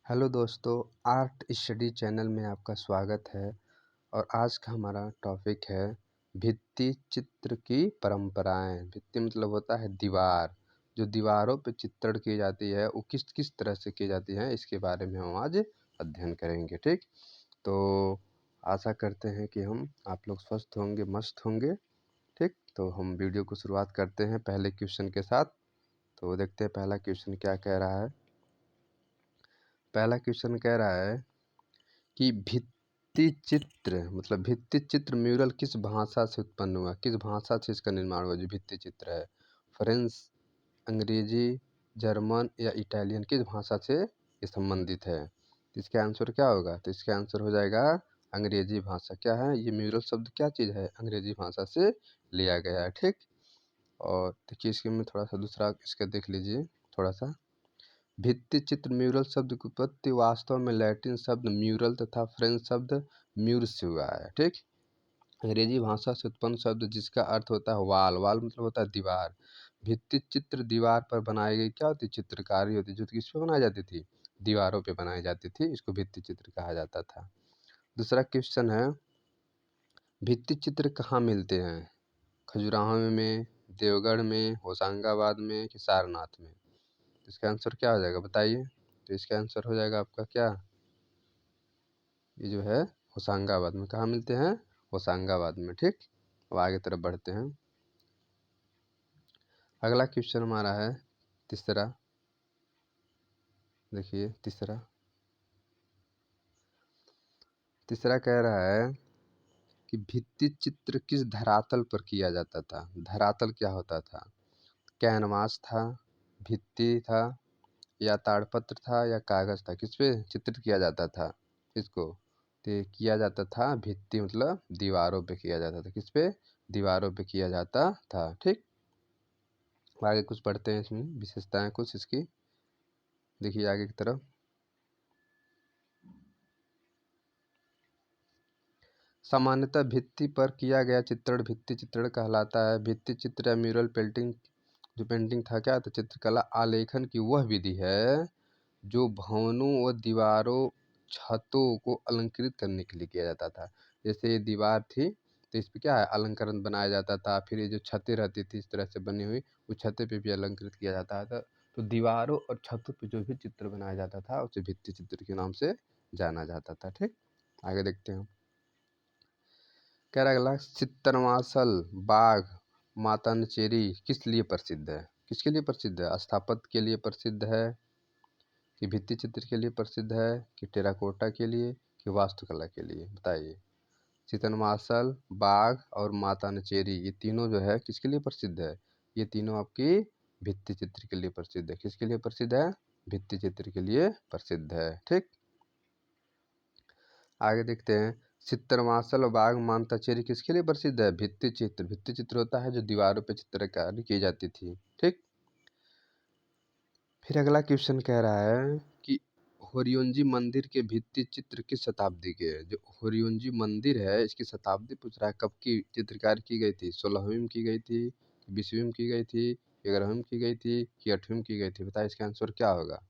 Hello दोस्तों, art study channel में आपका स्वागत है। और आज का हमारा टॉपिक है भित्ति चित्र की परंपराएं। भित्ति मतलब होता है दीवार। जो दीवारों पे चित्रण की जाती है वो किस किस तरह से की जाती है, इसके बारे में हम आज अध्ययन करेंगे। ठीक, तो आशा करते हैं कि आप लोग स्वस्थ होंगे, मस्त होंगे। ठीक, तो हम वीडियो को शुरुआत करते हैं पहले क्वेश्चन के साथ। तो देखते हैं पहला क्वेश्चन क्या कह रहा है। पहला क्वेश्चन कह रहा है कि भित्ति चित्र मतलब भित्ति चित्र म्यूरल किस भाषा से उत्पन्न हुआ, किस भाषा से इसका निर्माण हुआ। जो भित्ति चित्र है, फ्रेंच, अंग्रेजी, जर्मन या इटालियन, किस भाषा से ये संबंधित है। तो इसका आंसर क्या होगा? तो इसका आंसर हो जाएगा अंग्रेजी भाषा। क्या है ये म्यूरल शब्द, क्या चीज़ है? अंग्रेजी भाषा से लिया गया है। ठीक, और देखिए इसके में थोड़ा सा दूसरा इसका देख लीजिए थोड़ा सा। भित्ति चित्र म्यूरल शब्द की उत्पत्ति वास्तव में लैटिन शब्द म्यूरल तथा फ्रेंच शब्द म्यूर से हुआ है। ठीक, अंग्रेजी भाषा से उत्पन्न शब्द जिसका अर्थ होता है वाल। वाल मतलब होता है दीवार। भित्ति चित्र दीवार पर बनाई गई क्या होती? चित्रकारी होती, जो किस पे बनाई जाती थी? दीवारों पे बनाई जाती थी। इसको भित्ति चित्र कहा जाता था। दूसरा क्वेश्चन है, भित्ति चित्र कहाँ मिलते हैं? खजुराहो में, देवगढ़ में, होशंगाबाद में कि सारनाथ में? तो इसका आंसर क्या हो जाएगा बताइए? तो इसका आंसर हो जाएगा आपका क्या, ये जो है होशंगाबाद में। कहाँ मिलते हैं? होशंगाबाद में। ठीक, अब आगे तरफ बढ़ते हैं। अगला क्वेश्चन हमारा है तीसरा। देखिए तीसरा कह रहा है कि भित्ति चित्र किस धरातल पर किया जाता था? धरातल क्या होता था? कैनवास था, भित्ति था, या ताड़पत्र था, या कागज था? किस पे चित्रित किया जाता था इसको? तो किया जाता था भित्ति मतलब दीवारों पे किया जाता था। किस पे? दीवारों पे किया जाता था। ठीक, आगे कुछ पढ़ते हैं, इसमें विशेषताएं कुछ इसकी। देखिए आगे की तरफ, सामान्यतः भित्ति पर किया गया चित्रण भित्ति चित्रण कहलाता है। भित्ति चित्र या म्यूरल पेंटिंग, जो पेंटिंग था क्या? तो चित्रकला आलेखन की वह विधि है जो भवनों व दीवारों, छतों को अलंकृत करने के लिए किया जाता था। जैसे ये दीवार थी तो इस पे क्या है? अलंकरण बनाया जाता था। फिर ये जो छतें रहती थी इस तरह से बनी हुई, उस छतें पे भी अलंकृत किया जाता था। तो दीवारों और छतों पे जो भी चित्र बनाया जाता था उसे भित्ति चित्र के नाम से जाना जाता था। ठीक, आगे देखते हैं। कह रहा अगला, चित्तरवासल बाग माता नचेरी किस लिए प्रसिद्ध है? किसके लिए प्रसिद्ध है? स्थापत्य के लिए प्रसिद्ध है कि भित्ति चित्र के लिए प्रसिद्ध है कि टेराकोटा के लिए कि वास्तुकला के लिए? बताइए। चितनवासल, बाघ और माता नचेरी, ये तीनों जो है किसके लिए प्रसिद्ध है? ये तीनों आपकी भित्ति चित्र के लिए प्रसिद्ध है। किसके लिए प्रसिद्ध है? भित्ति चित्र के लिए प्रसिद्ध है। ठीक, आगे देखते हैं। चित्तरवासल और बाघ माता नचेरी किसके लिए प्रसिद्ध है? भित्ति चित्र। भित्ति चित्र होता है जो दीवारों पर चित्रकारी की जाती थी। ठीक, फिर अगला क्वेश्चन कह रहा है कि होरियोंजी मंदिर के भित्ति चित्र किस शताब्दी के है? जो होरियोंजी मंदिर है इसकी शताब्दी पूछ रहा है, कब की चित्रकारी की गई थी? 16वीं में की गई थी, 20वीं में की गई थी, 11वीं में की गई थी कि 8वीं में की गई थी? बताइए इसका आंसर क्या होगा?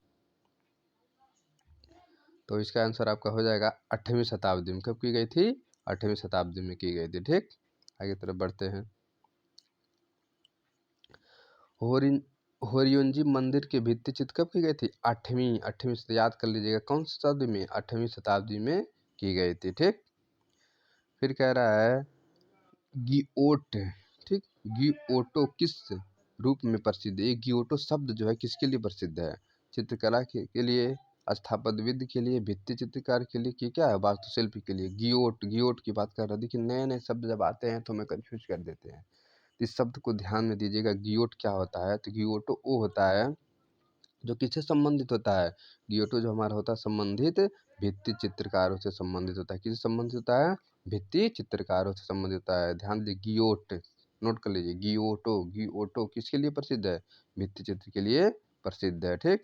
तो इसका आंसर आपका हो जाएगा 8वीं शताब्दी में। कब की गई थी? 8वीं शताब्दी में की गई थी। ठीक, आगे तरफ बढ़ते हैं। होरियोंजी मंदिर के भित्ति चित्र कब की गई थी? 8वीं से याद कर लीजिएगा। कौन सी शताब्दी में? 8वीं शताब्दी में की गई थी। ठीक, फिर कह रहा है गियोट। ठीक, गियोटो किस रूप में प्रसिद्ध है? ये गियोटो शब्द जो है किसके लिए प्रसिद्ध है? चित्रकला के लिए, स्थापत्य विधि के लिए, भित्ति चित्रकार के लिए, कि क्या है? वास्तुशिल्प के लिए। गियोट, गियोट की बात कर रहा है। देखिए नए नए शब्द जब आते हैं तो हमें कंफ्यूज कर देते हैं। इस शब्द को ध्यान में दीजिएगा। गियोट क्या होता है? तो गियोटो वो होता है जो किससे संबंधित होता है? गियोटो जो हमारा होता है संबंधित भित्ति चित्रकारों से संबंधित होता है। किससे संबंधित होता है? भित्ति चित्रकारों से संबंधित होता है। ध्यान दीजिए, गियोट नोट कर लीजिए। गियोटो, गियोटो किसके लिए प्रसिद्ध है? भित्ति चित्र के लिए प्रसिद्ध है। ठीक,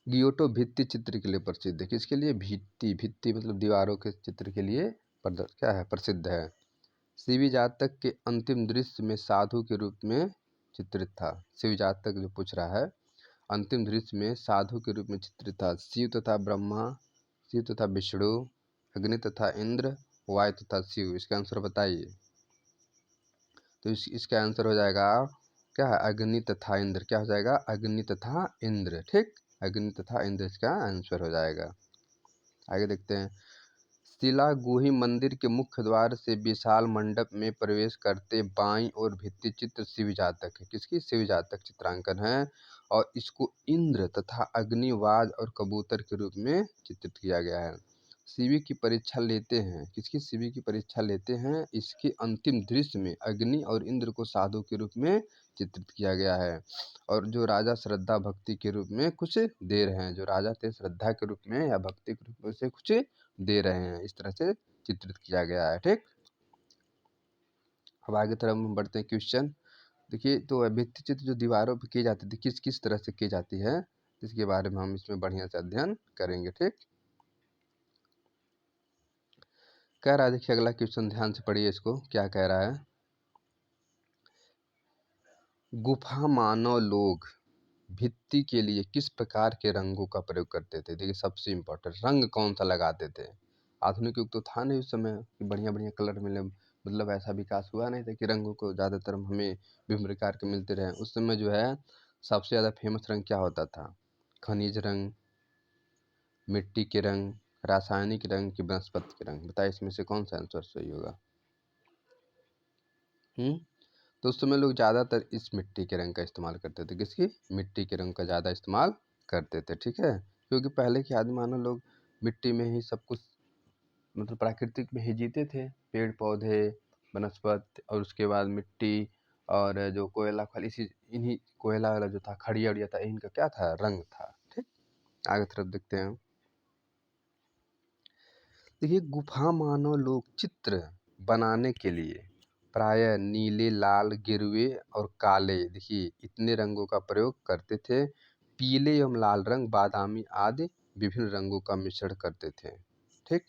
गियोटो भित्ति चित्र के लिए प्रसिद्ध है। किसके लिए? भित्ति, भित्ति मतलब दीवारों के चित्र के लिए क्या है? प्रसिद्ध है। शिवी जातक के अंतिम दृश्य में साधु के रूप में चित्रित था। शिवी जातक जो पूछ रहा है, अंतिम दृश्य में साधु के रूप में चित्रित था। शिव तथा ब्रह्मा, शिव तथा विष्णु, अग्नि तथा इंद्र, वायु तथा शिव। इसका आंसर बताइए। तो इसका आंसर हो जाएगा क्या है, अग्नि तथा इंद्र। क्या हो जाएगा, अग्नि तथा इंद्र। ठीक, अग्नि तथा इंद्र इसका आंसर हो जाएगा। आगे देखते हैं। शिला गुही मंदिर के मुख्य द्वार से विशाल मंडप में प्रवेश करते बाईं ओर भित्ति चित्र शिव जातक है। किसकी, शिव जातक चित्रांकन है और इसको इंद्र तथा अग्निवाज और कबूतर के रूप में चित्रित किया गया है। शिव की परीक्षा लेते हैं। किसकी, शिव की परीक्षा लेते हैं। इसके अंतिम दृश्य में अग्नि और इंद्र को साधु के रूप में चित्रित किया गया है और जो राजा श्रद्धा भक्ति के रूप में कुछ दे रहे हैं। जो राजा थे श्रद्धा के रूप में या भक्ति के रूप में उसे कुछ दे रहे हैं, इस तरह से चित्रित किया गया है। ठीक, अब आगे तरफ हम बढ़ते हैं। क्वेश्चन देखिए, तो भित्ति चित्र जो दीवारों पर की जाती थी किस किस तरह से की जाती है, इसके बारे में हम इसमें बढ़िया से अध्ययन करेंगे। ठीक, कह रहा है, देखिए अगला क्वेश्चन ध्यान से पढ़िए इसको, क्या कह रहा है। गुफा मानव लोग भित्ति के लिए किस प्रकार के रंगों का प्रयोग करते थे। देखिए सबसे इम्पोर्टेंट, रंग कौन सा लगाते थे। आधुनिक युग तो था नहीं उस समय कि बढ़िया बढ़िया कलर मिले, मतलब ऐसा विकास हुआ नहीं था कि रंगों को ज़्यादातर हमें विभिन्न प्रकार के मिलते रहे। उस समय जो है सबसे ज़्यादा फेमस रंग क्या होता था, खनिज रंग, मिट्टी के रंग, रासायनिक रंग की वनस्पति के रंग। बताइए इसमें से कौन सा आंसर सही होगा। तो उस समय लोग ज़्यादातर इस मिट्टी के रंग का इस्तेमाल करते थे। किसकी, मिट्टी के रंग का ज़्यादा इस्तेमाल करते थे। ठीक है, क्योंकि पहले के आदि मानव लोग मिट्टी में ही सब कुछ, मतलब प्राकृतिक में ही जीते थे। पेड़ पौधे, वनस्पति और उसके बाद मिट्टी और जो कोयला खल, इसी इन्हीं कोयला वाला जो था, खड़िया उड़िया था, इनका क्या था, रंग था। ठीक, आगे तरफ देखते हैं। देखिए गुफा मानव लोग चित्र बनाने के लिए प्रायः नीले, लाल, गिरवे और काले, देखिए इतने रंगों का प्रयोग करते थे। पीले एवं लाल रंग, बादामी आदि विभिन्न रंगों का मिश्रण करते थे। ठीक,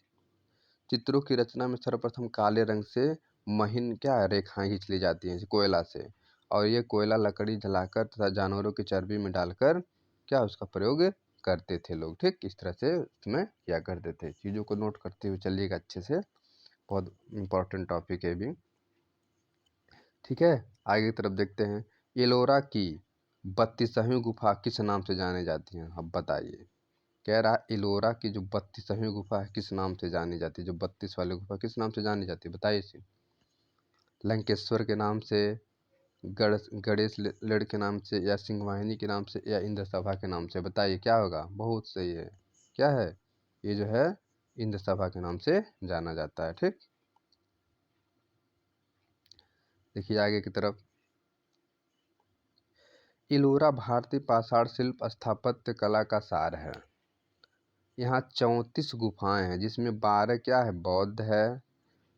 चित्रों की रचना में सर्वप्रथम काले रंग से महीन क्या है, रेखाएं खींच ली जाती हैं कोयला से, और ये कोयला लकड़ी जलाकर तथा जानवरों की चर्बी में डालकर क्या उसका प्रयोग करते थे लोग। ठीक, इस तरह से उसमें किया करते थे। चीज़ों को नोट करते हुए चलिएगा अच्छे से, बहुत इम्पोर्टेंट टॉपिक है भी। ठीक है, आगे की तरफ देखते हैं। एलोरा की 32वीं गुफा किस नाम से जानी जाती है। अब बताइए, कह रहा एलोरा की जो 32वीं गुफा है किस नाम से जानी जाती है। जो 32 वाली गुफा किस नाम से जानी जाती है, बताइए इसे। लंकेश्वर के नाम से, गणेश लड़ के नाम से, या सिंहवाहिनी के नाम से, या इंद्र सभा के नाम से। बताइए क्या होगा, बहुत सही है। क्या है, ये जो है इंद्र सभा के नाम से जाना जाता है। ठीक, देखिए आगे की तरफ। एलोरा भारतीय पाषाण शिल्प स्थापत्य कला का सार है। यहाँ 34 गुफाएं हैं जिसमें 12 क्या है, बौद्ध है,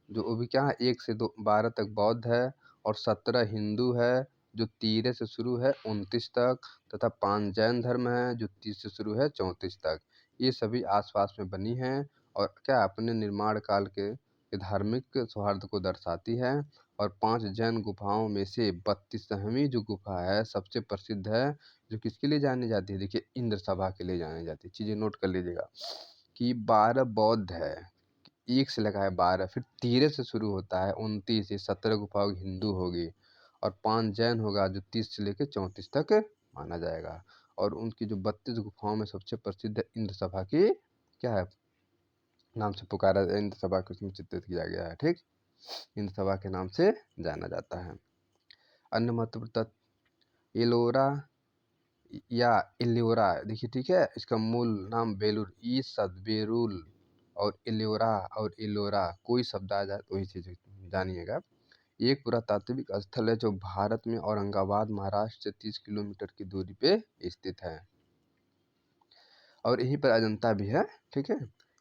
जो वो भी क्या है 1 से 12 तक बौद्ध है, और 17 हिंदू है जो 13 से शुरू है 29 तक, तथा 5 जैन धर्म है जो 30 से शुरू है 34 तक। ये सभी आसपास में बनी हैं और क्या अपने निर्माण काल के धार्मिक सौहार्द को दर्शाती है। और 5 जैन गुफाओं में से 32वीं जो गुफा है सबसे प्रसिद्ध है, जो किसके लिए जानी जाती है, देखिए इंद्र सभा के लिए जानी जाती है। चीज़ें नोट कर लीजिएगा कि 12 बौद्ध है, 1 से लगा है 12, फिर 13 से शुरू होता है 29, ये 17 गुफा हिंदू होगी, और 5 जैन होगा जो 30 से लेकर 34 तक माना जाएगा। और उनकी जो 32 गुफाओं में सबसे प्रसिद्ध है इंद्र सभा की क्या है नाम से पुकारा, इंद्र सभा को उसमें चित्रित किया गया है। ठीक, इंद्र सभा के नाम से जाना जाता है। अन्य महत्वपूर्ण तत्व, एलोरा या एल्योरा, देखिए ठीक है, इसका मूल नाम बेलूर, ई शब्द बेरुल और एल्योरा और एलोरा कोई शब्द आ जाए तो वही चीज़ जानिएगा। ये एक पुरातात्विक स्थल है जो भारत में औरंगाबाद महाराष्ट्र से 30 किलोमीटर की दूरी पे स्थित है, और यहीं पर अजंता भी है। ठीक है,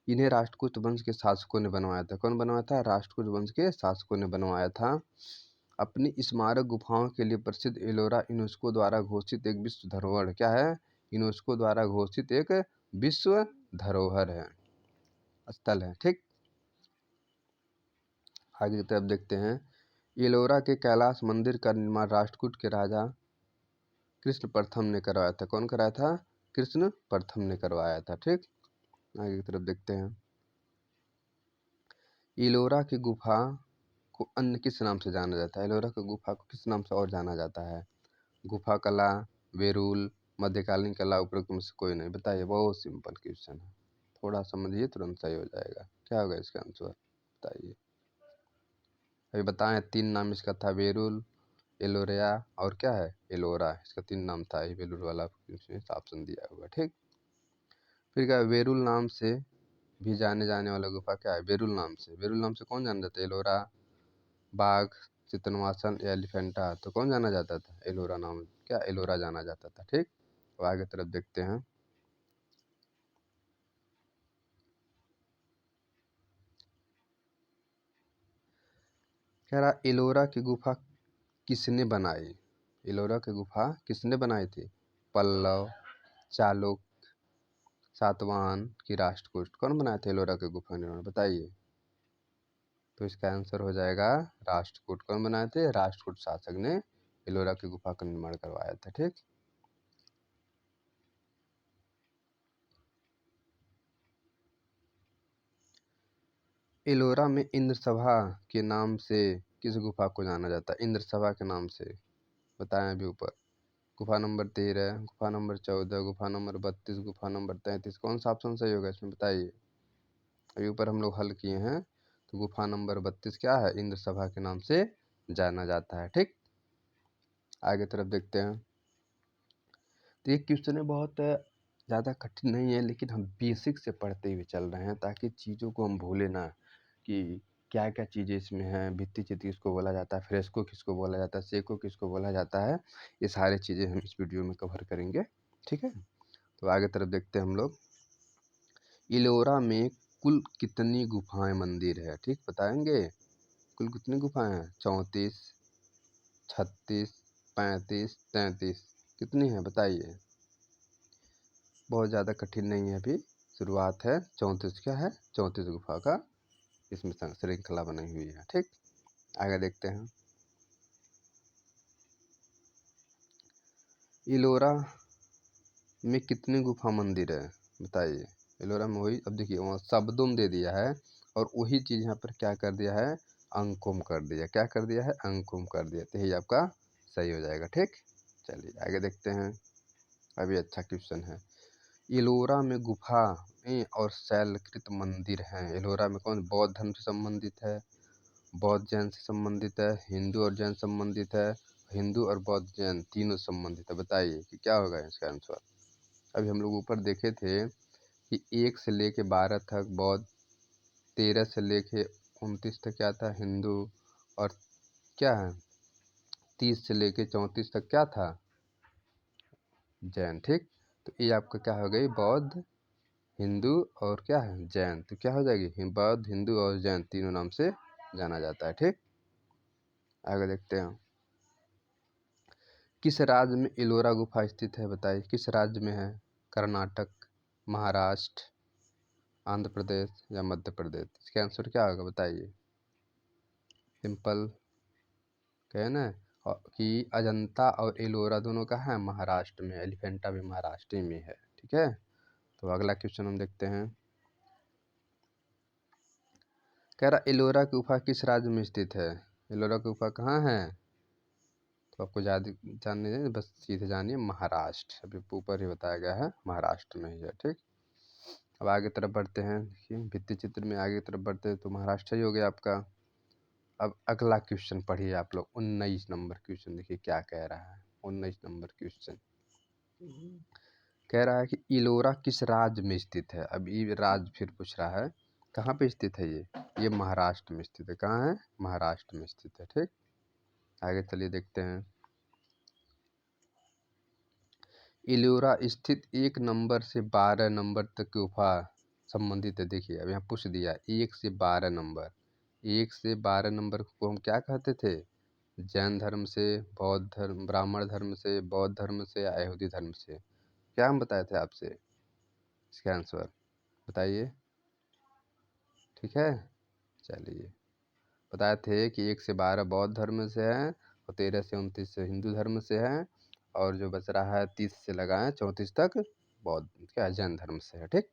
इन्हें राष्ट्रकूट वंश के शासकों ने बनवाया था। कौन बनवाया था, राष्ट्रकूट वंश के शासकों ने बनवाया था। अपनी स्मारक गुफाओं के लिए प्रसिद्ध एलोरा यूनेस्को द्वारा घोषित एक विश्व धरोहर क्या है, यूनेस्को द्वारा घोषित एक विश्व धरोहर है, स्थल है। ठीक, आगे की तरफ देखते हैं। एलोरा के कैलाश मंदिर का निर्माण राष्ट्रकूट के राजा कृष्ण प्रथम ने करवाया था। कौन कराया था? कृष्ण प्रथम ने करवाया था। ठीक, आगे की तरफ देखते हैं। इलोरा की गुफा को अन्य किस नाम से जाना जाता है? एलोरा की गुफा को किस नाम से और जाना जाता है? गुफा कला, बेरुल, मध्यकालीन कला, उपरोक्त में से कोई नहीं। बताइए, बहुत सिंपल क्वेश्चन है, थोड़ा समझिए तुरंत सही हो जाएगा। क्या होगा इसका आंसर? बताइए। अभी बताएं, 3 नाम इसका था, बेरुल, एलोरिया और क्या है? एलोरा। इसका 3 नाम था, ये बेलुर वाला ऑप्शन दिया हुआ। ठीक, फिर क्या? बेरुल नाम से भी जाने जाने वाला गुफा क्या है? बेरुल नाम से। बेरुल नाम से कौन जाना जाता है? एलोरा, बाघ, चितनवासन या एलिफेंटा। तो कौन जाना जाता था? एलोरा नाम, क्या एलोरा जाना जाता था। ठीक, तो आगे तरफ देखते हैं। कह रहा, एलोरा की गुफा किसने बनाई? एलोरा की गुफा किसने बनाई थी? पल्लव, चालुक्य, सातवाहन की राष्ट्रकूट। कौन बनाए थे एलोरा की गुफा निर्माण? बताइए। तो इसका आंसर हो जाएगा राष्ट्रकूट। कौन बनाए थे? राष्ट्रकूट शासक ने एलोरा की गुफा का निर्माण करवाया था। ठीक, एलोरा में इंद्रसभा के नाम से किस गुफा को जाना जाता है? इंद्रसभा के नाम से बताएं अभी ऊपर। गुफा नंबर 13, गुफा नंबर 14, गुफा नंबर 32, गुफा नंबर 33। कौन सा ऑप्शन सही होगा इसमें? बताइए। अभी ऊपर हम लोग हल किए हैं, तो गुफा नंबर 32 क्या है? इंद्रसभा के नाम से जाना जाता है। ठीक, आगे तरफ देखते हैं। तो ये क्वेश्चन है, बहुत ज़्यादा कठिन नहीं है, लेकिन हम बेसिक से पढ़ते हुए चल रहे हैं ताकि चीज़ों को हम भूले ना, कि क्या क्या चीज़ें इसमें हैं। भित्ति चित्र किसको बोला जाता है, फ्रेस्को किसको बोला जाता है, सेको किसको बोला जाता है, ये सारी चीज़ें हम इस वीडियो में कवर करेंगे। ठीक है, तो आगे तरफ देखते हैं हम लोग। इलोरा में कुल कितनी गुफाएं मंदिर है? ठीक, बताएंगे कुल कितनी गुफाएं हैं? 34, 36, 35, 33। कितनी है बताइए? बहुत ज़्यादा कठिन नहीं है, अभी शुरुआत है। 34 क्या है? 34 गुफा का इसमें श्रृंखला बनी हुई है। ठीक, आगे देखते हैं। इलोरा में कितने गुफा मंदिर है? बताइए। एलोरा में वही, अब देखिए वहाँ शब्दों में दे दिया है और वही चीज़ यहाँ पर क्या कर दिया है? अंकों में कर दिया। क्या कर दिया है? अंकों में कर दिया। तो यही आपका सही हो जाएगा। ठीक, चलिए आगे देखते हैं। अभी अच्छा क्वेश्चन है। एलोरा में गुफा और शैलकृत मंदिर हैं। एलोरा में कौन बौद्ध धर्म से संबंधित है, बौद्ध जैन से संबंधित है, हिंदू और जैन संबंधित है, हिंदू और बौद्ध जैन तीनों संबंधित है। बताइए कि क्या होगा इसका आंसर? अभी हम लोग ऊपर देखे थे कि 1 से लेके 12 तक बौद्ध, 13 से लेके 29 तक क्या था? हिंदू, और क्या है 30 से लेके 34 तक क्या था? जैन। ठीक, तो ये आपका क्या हो गई? बौद्ध, हिंदू और क्या है? जैन। तो क्या हो जाएगी? बौद्ध, हिंदू और जैन तीनों नाम से जाना जाता है। ठीक, आगे देखते हैं। किस राज्य में एलोरा गुफा स्थित है? बताइए किस राज्य में है? कर्नाटक, महाराष्ट्र, आंध्र प्रदेश या मध्य प्रदेश। इसका आंसर क्या होगा? बताइए। सिंपल कहे ना, कि अजंता और एलोरा दोनों का है महाराष्ट्र में, एलिफेंटा भी महाराष्ट्र ही में है। ठीक है, तो अगला क्वेश्चन हम देखते हैं। कह रहा, एलोरा की गुफा किस राज्य में स्थित है? एलोरा की गुफा कहाँ है? तो आपको जानने दें, बस सीधे जानिए महाराष्ट्र। अभी ऊपर ही बताया गया है, महाराष्ट्र में ही है। ठीक, अब आगे तरफ बढ़ते हैं। देखिए भित्ति चित्र में आगे तरफ बढ़ते हैं तो महाराष्ट्र ही हो गया आपका। अब अगला क्वेश्चन पढ़िए आप लोग, 19 नंबर क्वेश्चन देखिए क्या कह रहा है। 19 नंबर क्वेश्चन कह रहा है कि इलोरा किस राज्य में स्थित है? अब ये राज्य फिर पूछ रहा है, कहाँ पे स्थित है ये महाराष्ट्र में स्थित है। कहाँ है? महाराष्ट्र में स्थित है। ठीक, आगे चलिए देखते हैं। इलोरा स्थित 1 नंबर से 12 नंबर तक की गुफा संबंधित है। देखिए अब यहाँ पूछ दिया 1 से 12 नंबर। 1 से 12 नंबर को हम क्या कहते थे? जैन धर्म से, बौद्ध धर्म, ब्राह्मण धर्म से, बौद्ध धर्म से या यहूदी धर्म से। क्या हम बताए थे आपसे? इसका आंसर बताइए। ठीक है, चलिए बताए थे कि 1 से 12 बौद्ध धर्म से हैं और 13 से 29 से हिंदू धर्म से हैं और जो बच रहा है 30 से लगाएं 34 तक बौद्ध क्या है, जैन धर्म से है। ठीक,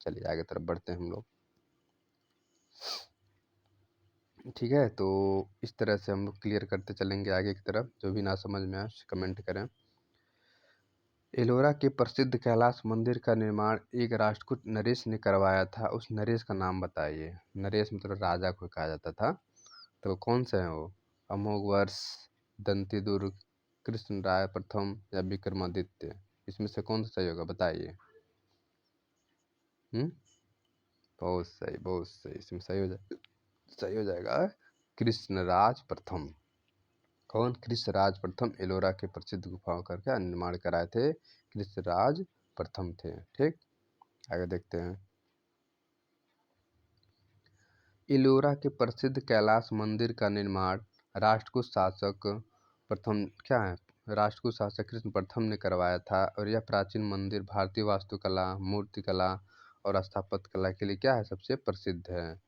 चलिए आगे तरफ बढ़ते हैं हम लोग। ठीक है, तो इस तरह से हम लोग क्लियर करते चलेंगे आगे की तरफ। जो भी ना समझ में आए कमेंट करें। एलोरा के प्रसिद्ध कैलाश मंदिर का निर्माण एक राष्ट्रकूट नरेश ने करवाया था। उस नरेश का नाम बताइए। नरेश मतलब राजा को कहा जाता था। तो कौन से हैं वो? अमोघवर्ष, दंतीदुर्ग, कृष्ण राय प्रथम या विक्रमादित्य? इसमें से कौन सा सही होगा बताइए। बहुत सही, बहुत सही। इसमें सही हो जाएगा कृष्णराज प्रथम। कौन? कृष्णराज प्रथम एलोरा के प्रसिद्ध गुफाओं का क्या निर्माण कराए थे? कृष्णराज प्रथम थे। ठीक, आगे देखते हैं। एलोरा के प्रसिद्ध कैलाश मंदिर का निर्माण राष्ट्रकूट शासक प्रथम क्या है? राष्ट्रकूट शासक कृष्ण प्रथम ने करवाया था। और यह प्राचीन मंदिर भारतीय वास्तुकला, मूर्तिकला और स्थापत्य कला के लिए क्या है? सबसे प्रसिद्ध है।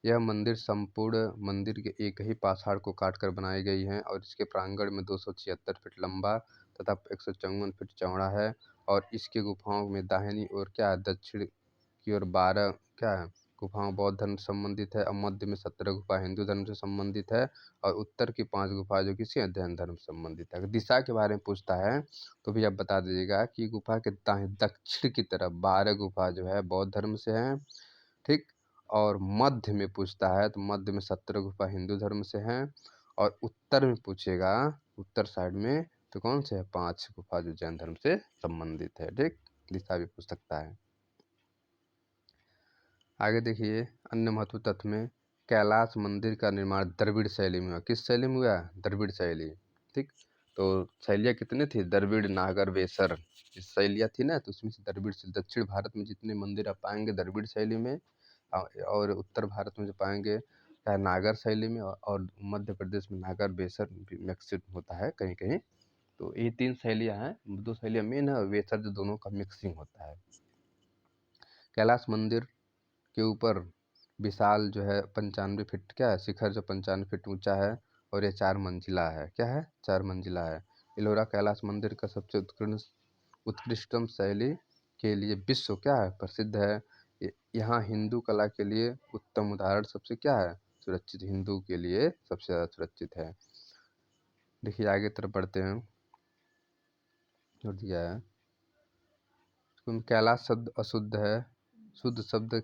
यह मंदिर संपूर्ण मंदिर के एक ही पाषाण को काटकर बनाई गई है और इसके प्रांगण में 276 फीट लंबा तथा 154 फीट चौड़ा है। और इसके गुफाओं में दाहिनी ओर क्या है? दक्षिण की ओर 12 क्या है? गुफाओं बौद्ध धर्म से संबंधित है। और मध्य में 17 गुफा हिंदू धर्म से संबंधित है। और उत्तर की 5 गुफा जो किसी जैन धर्म से संबंधित है। अगर दिशा के बारे में पूछता है तो भी आप बता दीजिएगा कि गुफा के दक्षिण की तरफ 12 गुफा जो है बौद्ध धर्म से है। ठीक, और मध्य में पूछता है तो मध्य में 17 गुफा हिंदू धर्म से हैं। और उत्तर में पूछेगा, उत्तर साइड में तो कौन से है? 5 गुफा जो जैन धर्म से संबंधित है। ठीक, दिशा भी पूछ सकता है। आगे देखिए, अन्य महत्व तथ्य में कैलाश मंदिर का निर्माण द्रविड़ शैली में हुआ। किस शैली में हुआ? द्रविड़ शैली। ठीक, तो शैलियाँ कितनी थी? द्रविड़, नागर, वेसर, इस शैलियाँ थी ना, तो उसमें से द्रविड़ से दक्षिण भारत में जितने मंदिर आप पाएंगे द्रविड़ शैली में, और उत्तर भारत में जो पाएंगे क्या नागर शैली में, और मध्य प्रदेश में नागर वेसर भी मिक्सिड होता है कहीं कहीं। तो ये 3 शैलियाँ हैं। 2 शैलियाँ मेन है और वेसर जो दोनों का मिक्सिंग होता है। कैलाश मंदिर के ऊपर विशाल जो है 95 फीट क्या है? शिखर जो 95 फीट ऊंचा है। और ये 4 मंजिला है। क्या है? 4 मंजिला है। एलोरा कैलाश मंदिर का सबसे उत्कृष्टतम शैली के लिए विश्व क्या है? प्रसिद्ध है। यहाँ हिंदू कला के लिए उत्तम उदाहरण सबसे क्या है? सुरक्षित, हिंदू के लिए सबसे ज़्यादा सुरक्षित है। देखिए आगे तरफ बढ़ते हैं। और दिया है कैलाश शब्द अशुद्ध है, शुद्ध शब्द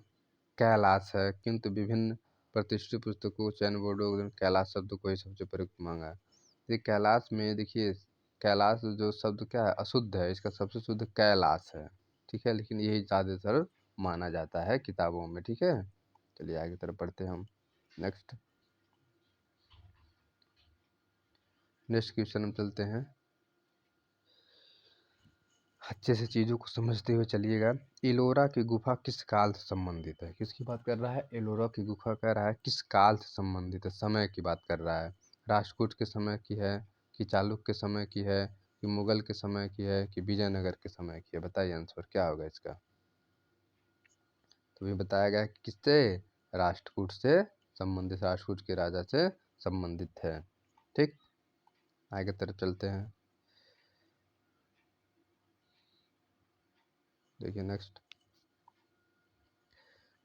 कैलाश है, किंतु विभिन्न प्रतिष्ठित पुस्तकों चयन बोर्डों में कैलाश शब्द को ही सबसे प्रयुक्त मांगा है। ये कैलाश में देखिए, कैलाश जो शब्द क्या है? अशुद्ध है। इसका सबसे शुद्ध कैलाश है। ठीक है, लेकिन यही ज़्यादातर माना जाता है किताबों में। ठीक है, चलिए आगे तरफ बढ़ते हैं हम। नेक्स्ट क्वेश्चन हम चलते हैं। अच्छे से चीज़ों को समझते हुए चलिएगा। एलोरा की गुफा किस काल से संबंधित है? किसकी बात कर रहा है? एलोरा की गुफा कह रहा है किस काल से संबंधित है, समय की बात कर रहा है। राष्ट्रकूट के समय की है, कि चालुक्य के समय की है, कि मुगल के समय की है, कि विजयनगर के समय की है? बताइए आंसर क्या होगा इसका। तो ये बताया गया कि किससे? राष्ट्रकूट से संबंधित, राष्ट्रकूट के राजा से संबंधित है। ठीक, आगे तरफ चलते हैं। देखिए नेक्स्ट,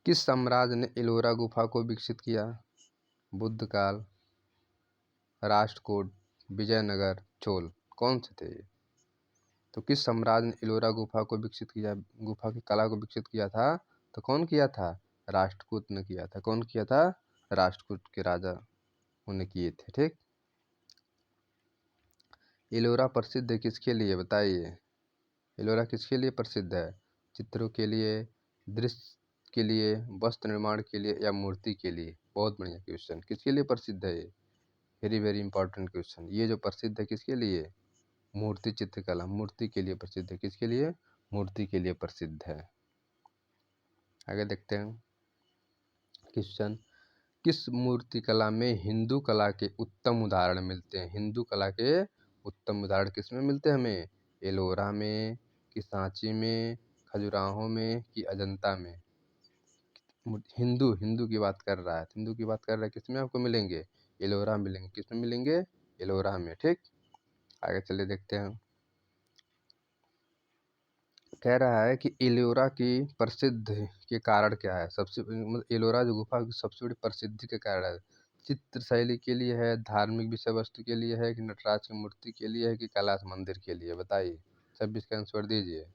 किस साम्राज्य ने एलोरा गुफा को विकसित किया? बुद्ध काल, राष्ट्रकूट, विजयनगर, चोल, कौन से थे ये? तो किस साम्राज्य ने एलोरा गुफा को विकसित किया, गुफा की कला को विकसित किया था? तो कौन किया था? राष्ट्रकूट ने किया था। कौन किया था? राष्ट्रकूट के राजा उन्हें किए थे। ठीक, एलोरा प्रसिद्ध है किसके लिए बताइए। एलोरा किसके लिए प्रसिद्ध है? चित्रों के लिए, दृश्य के लिए, वस्त्र निर्माण के लिए, या मूर्ति के लिए? बहुत बढ़िया क्वेश्चन। किसके लिए प्रसिद्ध है ये? Very very important question. ये जो प्रसिद्ध है किसके लिए? मूर्ति चित्रकला, मूर्ति के लिए प्रसिद्ध है। किसके लिए? मूर्ति के लिए प्रसिद्ध है। आगे देखते हैं क्वेश्चन, किस मूर्तिकला में हिंदू कला के उत्तम उदाहरण मिलते हैं? हिंदू कला के उत्तम उदाहरण किस में मिलते हैं हमें? एलोरा में, कि सांची में, खजुराहो में, कि अजंता में? हिंदू हिंदू की बात कर रहा है। हिंदू की बात कर रहा है, किस में आपको मिलेंगे? एलोरा मिलेंगे। किस में मिलेंगे? एलोरा में। ठीक, आगे चलिए देखते हैं। कह रहा है कि एलोरा की प्रसिद्ध के कारण क्या है। सबसे मतलब एलोरा जो गुफा की सबसे बड़ी प्रसिद्धि के कारण है। चित्र शैली के लिए है, धार्मिक विषय वस्तु के लिए है, कि नटराज की मूर्ति के लिए है, कि कैलाश मंदिर के लिए, बताइए। 26 का आंसर दीजिए।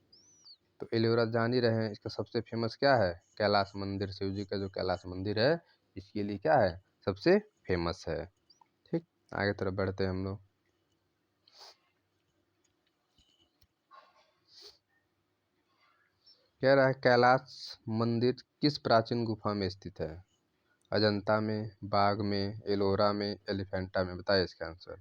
तो एलोरा जान ही रहे हैं, इसका सबसे फेमस क्या है, कैलाश मंदिर। शिव जी का जो कैलाश मंदिर है, इसके लिए क्या है, सबसे फेमस है। ठीक, आगे तरफ बढ़ते हैं हम लोग। कह रहा है कैलाश मंदिर किस प्राचीन गुफा में स्थित है। अजंता में, बाग में, एलोरा में, एलिफेंटा में, बताइए इसका आंसर।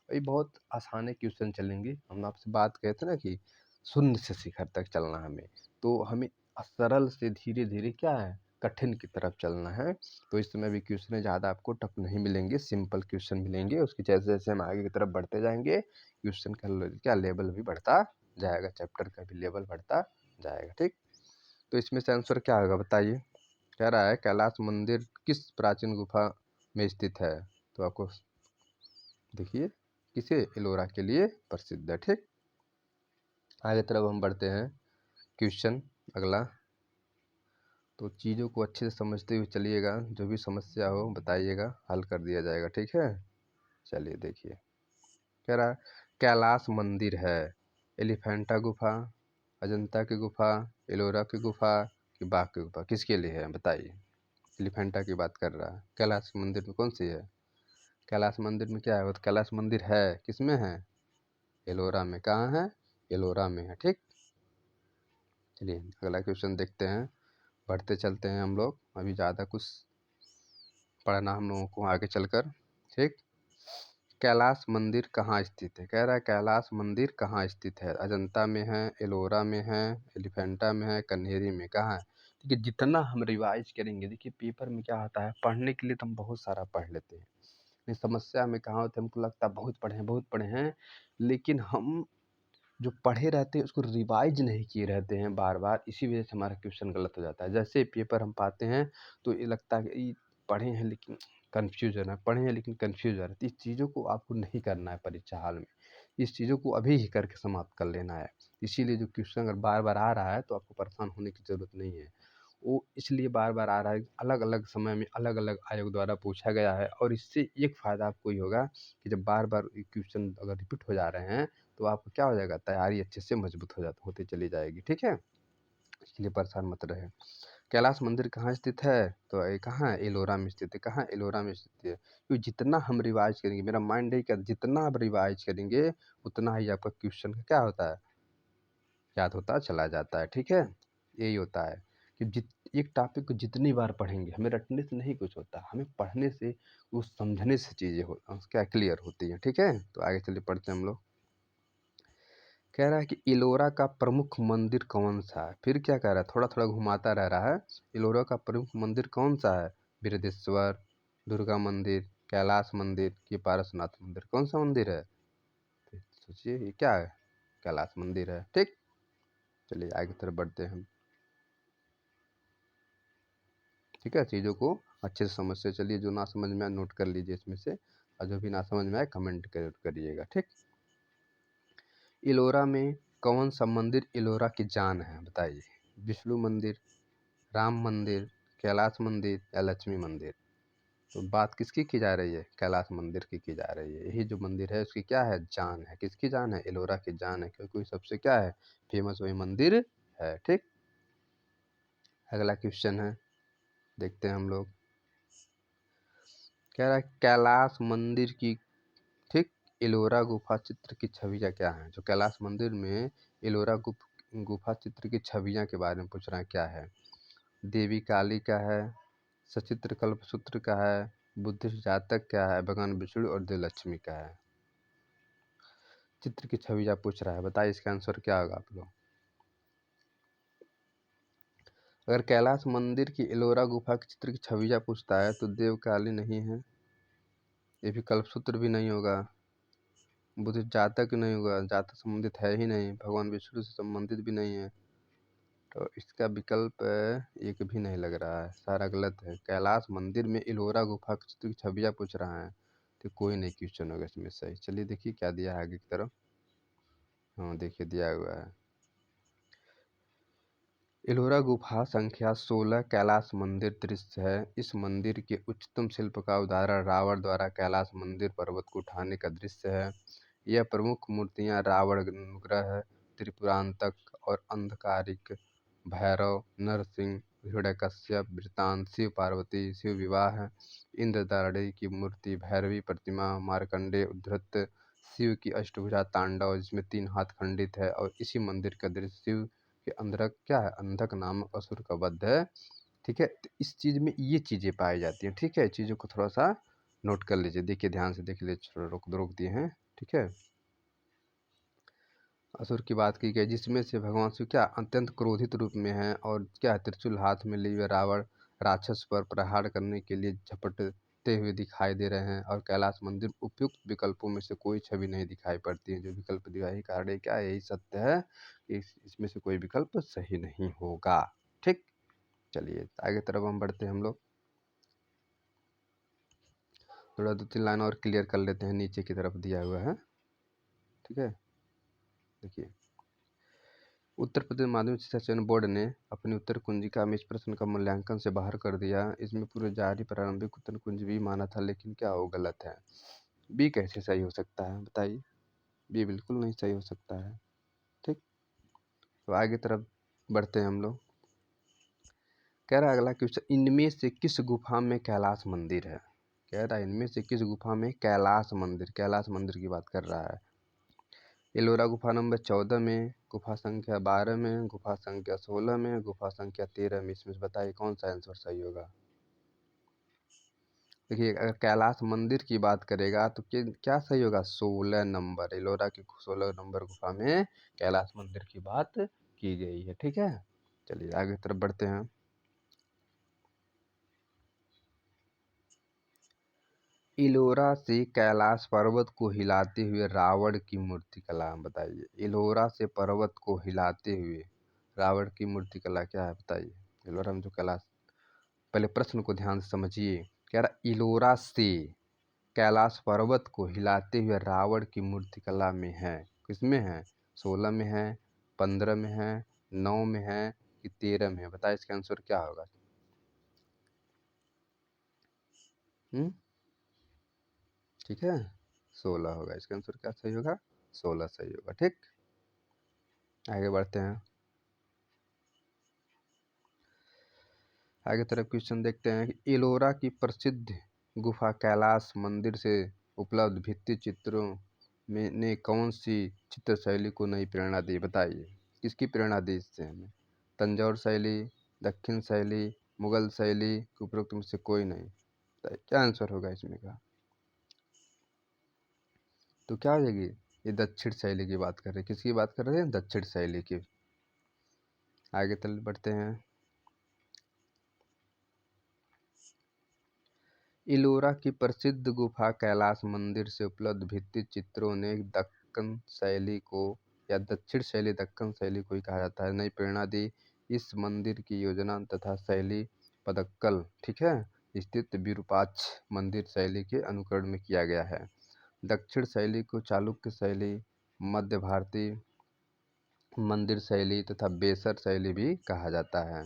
ये बहुत आसान क्वेश्चन चलेंगे। हम आपसे बात कहे थे ना कि शून्य से शिखर तक चलना हमें, तो हमें सरल से धीरे धीरे क्या है, कठिन की तरफ चलना है। तो इस समय भी क्वेश्चन ज़्यादा आपको टफ नहीं मिलेंगे, सिंपल क्वेश्चन मिलेंगे। उसके जैसे जैसे हम आगे की तरफ बढ़ते जाएंगे, क्वेश्चन का क्या लेवल भी बढ़ता जाएगा, चैप्टर का भी लेवल बढ़ता जाएगा। ठीक, तो इसमें से आंसर क्या होगा, बताइए। कह रहा है कैलाश मंदिर किस प्राचीन गुफा में स्थित है। तो आपको देखिए, किसे, एलोरा के लिए प्रसिद्ध है। ठीक, आगे तरफ हम बढ़ते हैं। क्वेश्चन अगला, तो चीज़ों को अच्छे से समझते हुए चलिएगा, जो भी समस्या हो बताइएगा, हल कर दिया जाएगा। ठीक है, चलिए देखिए। कह रहा है कैलाश मंदिर है, एलिफेंटा गुफा, अजंता की गुफा, एलोरा की गुफा, कि बाघ की गुफा, किसके लिए है, बताइए। एलिफेंटा की बात कर रहा है। कैलाश मंदिर में कौन सी है, कैलाश मंदिर में क्या है, वो तो कैलाश मंदिर है, किसमें है, एलोरा में। कहाँ है, एलोरा में है। ठीक, चलिए अगला क्वेश्चन देखते हैं, बढ़ते चलते हैं हम लोग। अभी ज़्यादा कुछ पढ़ना हम लोगों को आगे चलकर। ठीक, कैलाश मंदिर कहाँ स्थित है। कह रहा है कैलाश मंदिर कहाँ स्थित है। अजंता में है, एलोरा में है, एलिफेंटा में है, कन्हेरी में, कहाँ है। देखिए जितना हम रिवाइज करेंगे, देखिए पेपर में क्या होता है, पढ़ने के लिए तो हम बहुत सारा पढ़ लेते हैं, नहीं समस्या में कहाँ होते हैं, हमको लगता है बहुत पढ़े हैं बहुत पढ़े हैं, लेकिन हम जो पढ़े रहते हैं उसको रिवाइज नहीं किए रहते हैं बार बार, इसी वजह से हमारा क्वेश्चन गलत हो जाता है। जैसे पेपर हम पाते हैं तो ये लगता है कि पढ़े हैं लेकिन कन्फ्यूजन है, पढ़े हैं लेकिन कन्फ्यूजन है। तो इस चीज़ों को आपको नहीं करना है परीक्षा हाल में, इस चीज़ों को अभी ही करके समाप्त कर लेना है। इसीलिए जो क्वेश्चन अगर बार बार आ रहा है तो आपको परेशान होने की ज़रूरत नहीं है। वो इसलिए बार बार आ रहा है, अलग अलग समय में अलग अलग आयोग द्वारा पूछा गया है। और इससे एक फ़ायदा आपको ये होगा कि जब बार बार क्वेश्चन अगर रिपीट हो जा रहे हैं तो आपको क्या हो जाएगा, तैयारी अच्छे से मजबूत होती चली जाएगी। ठीक है, इसलिए परेशान मत रहे। कैलाश मंदिर कहाँ स्थित है, तो ये कहाँ है, एलोरा में स्थित है। कहाँ, एलोरा में स्थित है। क्योंकि जितना हम रिवाइज करेंगे, मेरा माइंड है कि जितना आप रिवाइज करेंगे उतना ही आपका क्वेश्चन का क्या होता है, याद होता चला जाता है। ठीक है, यही होता है कि एक टॉपिक को जितनी बार पढ़ेंगे, हमें रटने से नहीं कुछ होता, हमें पढ़ने से, वो समझने से चीज़ें हो क्या क्लियर होती हैं। ठीक है, तो आगे चलिए पढ़ते हैं हम लोग। कह रहा है कि एलोरा का प्रमुख मंदिर कौन सा है। फिर क्या कह रहा है, थोड़ा थोड़ा घुमाता रह रहा है। एलोरा का प्रमुख मंदिर कौन सा है, बृहदेश्वर, दुर्गा मंदिर, कैलाश मंदिर, कि पारसनाथ मंदिर, कौन सा मंदिर है। तो सोचिए ये क्या है, कैलाश मंदिर है। ठीक, चलिए आगे तरफ बढ़ते हैं हम। ठीक है, चीज़ों को अच्छे से समझ से चलिए, जो ना समझ में आए नोट कर लीजिए इसमें से, और जो भी ना समझ में आए कमेंट करिएगा। ठीक, एलोरा में कौन सा मंदिर एलोरा की जान है, बताइए। विष्णु मंदिर, राम मंदिर, कैलाश मंदिर, या लक्ष्मी मंदिर। तो बात किसकी की जा रही है, कैलाश मंदिर की जा रही है। यही जो मंदिर है उसकी क्या है, जान है। किसकी जान है, एलोरा की जान है, क्योंकि सबसे क्या है, फेमस वही मंदिर है। ठीक, अगला क्वेश्चन है, देखते हैं हम लोग। कह रहा है कैलाश मंदिर की, ठीक, एलोरा गुफा चित्र की छवियाँ क्या हैं। जो कैलाश मंदिर में एलोरा गुफा चित्र की छवियाँ के बारे में पूछ रहा है, क्या है। देवी काली का है, सचित्र कल्पसूत्र का है, बुद्धिस्ट जातक का है, भगवान विष्णु और देवी लक्ष्मी का है। चित्र की छवियाँ पूछ रहा है, बताइए इसका आंसर क्या होगा आप लोग। अगर कैलाश मंदिर की एलोरा गुफा के चित्र की छवियाँ पूछता है तो देव काली नहीं है, ये भी कल्पसूत्र भी नहीं होगा, बुद्धिस्ट जातक नहीं होगा, जातक संबंधित है ही नहीं, भगवान विष्णु से संबंधित भी नहीं है। तो इसका विकल्प एक भी नहीं लग रहा है, सारा गलत है। कैलाश मंदिर में एलोरा गुफा की चित्र की छवियाँ पूछ रहा है, तो कोई नहीं क्वेश्चन होगा इसमें सही। चलिए देखिए क्या दिया है आगे की तरफ। हाँ देखिए दिया हुआ है, एलोरा गुफा संख्या 16 कैलाश मंदिर दृश्य है। इस मंदिर के उच्चतम शिल्प का उदाहरण रावण द्वारा कैलाश मंदिर पर्वत को उठाने का दृश्य है। यह प्रमुख मूर्तियां रावण अनुग्रह, त्रिपुरांतक और अंधकारिक, भैरव, नरसिंह, हिरण्यकश्यप, वृतांत, शिव पार्वती, शिव विवाह, इंद्रदाड़ी की मूर्ति, भैरवी प्रतिमा, मार्कंडेय उद्धृत, शिव की अष्टभुजा तांडव जिसमें 3 हाथ खंडित है। और इसी मंदिर का दृश्य शिव के अंधक क्या है, अंधक नामक असुर का वध है। ठीक है, तो इस चीज में ये चीजें पाई जाती हैं। ठीक है, चीजों को थोड़ा सा नोट कर लीजिए, देखिए ध्यान से देख लीजिए, रोक दिए हैं। ठीक है, असुर की बात की गई जिसमें से भगवान शिव क्या अत्यंत क्रोधित रूप में है और क्या त्रिशूल हाथ में लिए हुए रावण राक्षस पर प्रहार करने के लिए झपटते हुए दिखाई दे रहे हैं। और कैलाश मंदिर उपयुक्त विकल्पों में से कोई छवि नहीं दिखाई पड़ती है। जो विकल्प दिया ही कारण है क्या, यही सत्य है कि इसमें से कोई विकल्प सही नहीं होगा। ठीक, चलिए आगे तरफ हम बढ़ते हैं। हम लोग थोड़ा 2-3 लाइन और क्लियर कर लेते हैं, नीचे की तरफ दिया हुआ है। ठीक है, देखिए उत्तर प्रदेश माध्यमिक शिक्षा चयन बोर्ड ने अपनी उत्तर कुंजिका में इस प्रश्न का मूल्यांकन से बाहर कर दिया। इसमें पूर्व जारी प्रारंभिक उत्तर कुंज बी माना था, लेकिन क्या वो गलत है। बी कैसे सही हो सकता है बताइए, बी बिल्कुल नहीं सही हो सकता है। ठीक, तो आगे तरफ बढ़ते हैं हम लोग। कह रहा है अगला क्वेश्चन, इनमें से किस गुफा में कैलाश मंदिर है। कह रहा है इनमें से किस गुफा में कैलाश मंदिर की बात कर रहा है। एलोरा गुफा नंबर 14 में, गुफा संख्या 12 में, गुफा संख्या 16 में, गुफा संख्या 13 में। इसमें से बताइए कौन सा आंसर सही होगा। देखिए अगर कैलाश मंदिर की बात करेगा तो क्या सही होगा, 16 नंबर, एलोरा की 16 नंबर गुफा में कैलाश मंदिर की बात की गई है। ठीक है, चलिए आगे तरफ बढ़ते हैं। इलोरा से कैलाश पर्वत को हिलाते हुए रावण की मूर्ति कला बताइए। इलोरा से पर्वत को हिलाते हुए रावण की मूर्ति कला क्या है बताइए। इलोरा में जो कैलाश, पहले प्रश्न को ध्यान से समझिए। कह रहा इलोरा से कैलाश पर्वत को हिलाते हुए रावण की मूर्ति कला में है। किसमें है, 16 में है, 15 में है, 9 में है कि 13 में है। बताइए इसका आंसर क्या होगा। ठीक है, 16 होगा इसका आंसर। क्या सही होगा, 16 सही होगा। ठीक, आगे बढ़ते हैं। आगे तरफ क्वेश्चन देखते हैं कि एलोरा की प्रसिद्ध गुफा कैलाश मंदिर से उपलब्ध भित्ति चित्रों में ने कौन सी चित्र शैली को नई प्रेरणा दी बताइए। किसकी प्रेरणा दी इससे हमें, तंजौर शैली, दक्षिण शैली, मुगल शैली, उपरोक्त में से कोई नहीं। बताइए क्या आंसर होगा इसमें का। तो क्या हो जाएगी, ये दक्षिण शैली की बात कर रहे हैं। किसकी बात कर रहे हैं, दक्षिण शैली की। आगे तल बढ़ते हैं। इलोरा की प्रसिद्ध गुफा कैलाश मंदिर से उपलब्ध भित्ति चित्रों ने दक्कन शैली को या दक्षिण शैली दक्कन शैली को ही कहा जाता है नई प्रेरणा दी। इस मंदिर की योजना तथा शैली पदक्कल, ठीक है, स्थित विरूपाक्ष मंदिर शैली के अनुकरण में किया गया है। दक्षिण शैली को चालुक्य शैली, मध्य भारतीय मंदिर शैली तथा बेसर शैली भी कहा जाता है।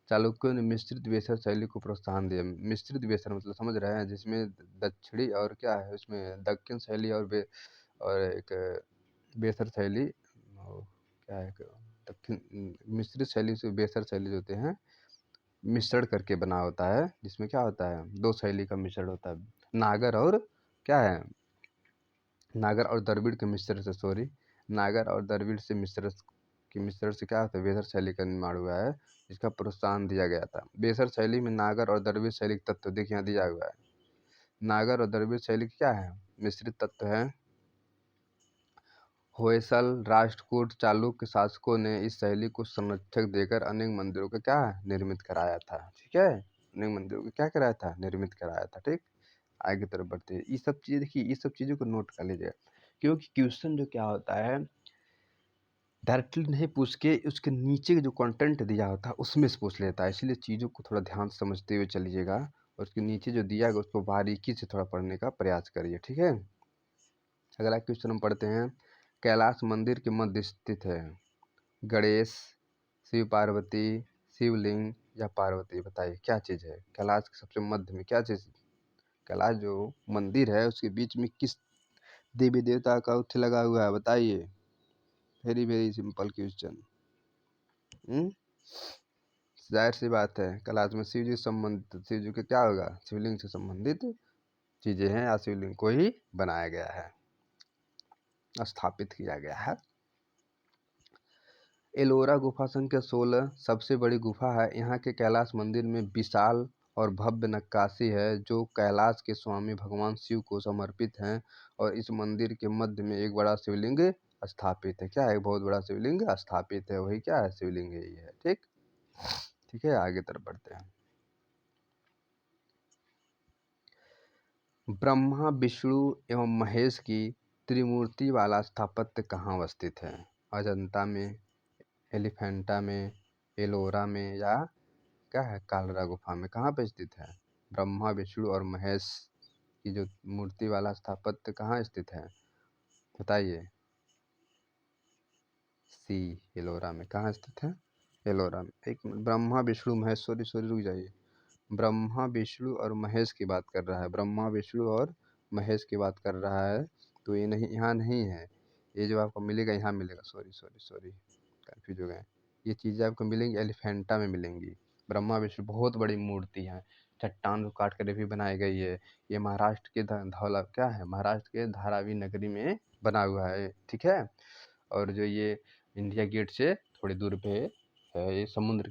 चालुक्यों ने मिश्रित बेसर शैली को प्रोत्साहन दिया। मिश्रित बेसर मतलब समझ रहे हैं, जिसमें दक्षिणी और क्या है उसमें दक्षिण शैली और एक बेसर शैली, क्या है दक्षिण मिश्रित शैली से बेसर शैली जो होते हैं मिश्रण करके बना होता है, जिसमें क्या होता है दो शैली का मिश्रण होता है। नागर और क्या है, नागर और द्रविड़ के मिश्रण से, सॉरी, नागर और द्रविड़ से मिश्रण से क्या होता है बेसर शैली का निर्माण हुआ है, जिसका प्रोत्साहन दिया गया था। बेसर शैली में नागर और द्रविड़ शैली के तत्व देखिए यहाँ दिया हुआ है। नागर और द्रविड़ शैली क्या है, मिश्रित तत्व है। होयसल, राष्ट्रकूट, चालुक्य शासकों ने इस शैली को संरक्षक देकर अनेक मंदिरों का क्या निर्मित कराया था। ठीक है, अनेक मंदिरों को क्या कराया था, निर्मित कराया था। ठीक, आगे तरफ बढ़ते हैं। ये सब चीज़ देखिए, ये सब चीज़ों को नोट कर लीजिएगा, क्योंकि क्वेश्चन जो क्या होता है डायरेक्टली नहीं पूछ के उसके नीचे जो कंटेंट दिया होता है उसमें से पूछ लेता है। इसलिए चीज़ों को थोड़ा ध्यान से समझते हुए चलिएगा और उसके नीचे जो दिया गया उसको बारीकी से थोड़ा पढ़ने का प्रयास करिए। ठीक है, अगला क्वेश्चन हम पढ़ते हैं। कैलाश मंदिर के मध्य स्थित है गणेश, शिव पार्वती, शिवलिंग या पार्वती? बताइए क्या चीज़ है? कैलाश के सबसे मध्य में क्या चीज़? कैलाश जो मंदिर है उसके बीच में किस देवी देवता का उत्थि लगा हुआ है? बताइए। Very very simple question. जाहिर सी बात है, कैलाश में शिव जी संबंधित, शिव जी के क्या होगा? शिवलिंग से संबंधित चीजें हैं या शिवलिंग को ही बनाया गया है, स्थापित किया गया है। एलोरा गुफा संख्या 16 सबसे बड़ी गुफा है। यहाँ के कैलाश मंदिर में विशाल और भव्य नक्काशी है जो कैलाश के स्वामी भगवान शिव को समर्पित है, और इस मंदिर के मध्य में एक बड़ा शिवलिंग स्थापित है। क्या है? बहुत बड़ा शिवलिंग स्थापित है, वही क्या है? शिवलिंग ही है। ठीक ठीक है, आगे तरफ बढ़ते हैं। ब्रह्मा, विष्णु एवं महेश की त्रिमूर्ति वाला स्थापत्य कहाँ अवस्थित है? अजंता में, एलिफेंटा में, एलोरा में, या क्या है कालरा गुफा में? कहाँ पे स्थित है? ब्रह्मा, विष्णु और महेश की जो मूर्ति वाला स्थापत्य कहाँ स्थित है? बताइए। सी, एलोरा में। कहाँ स्थित है? एलोरा में। एक minute, Brahma, Vishnu, Mahesh, sorry sorry रुक जाइए। ब्रह्मा, विष्णु और महेश की बात कर रहा है, ब्रह्मा, विष्णु और महेश की बात कर रहा है, तो ये नहीं, यहाँ नहीं है। ये जो आपको मिलेगा यहाँ मिलेगा, सॉरी सॉरी सॉरी, कन्फ्यूज हो गए। ये चीज़ें आपको मिलेंगी एलिफेंटा में मिलेंगी। ब्रह्मा विष्णु बहुत बड़ी मूर्ति है, चट्टान को काट कर भी बनाई गई है। ये महाराष्ट्र के धौला क्या है, महाराष्ट्र के धारावी नगरी में बना हुआ है। ठीक है, और जो ये इंडिया गेट से थोड़ी दूर पे है, ये समुद्र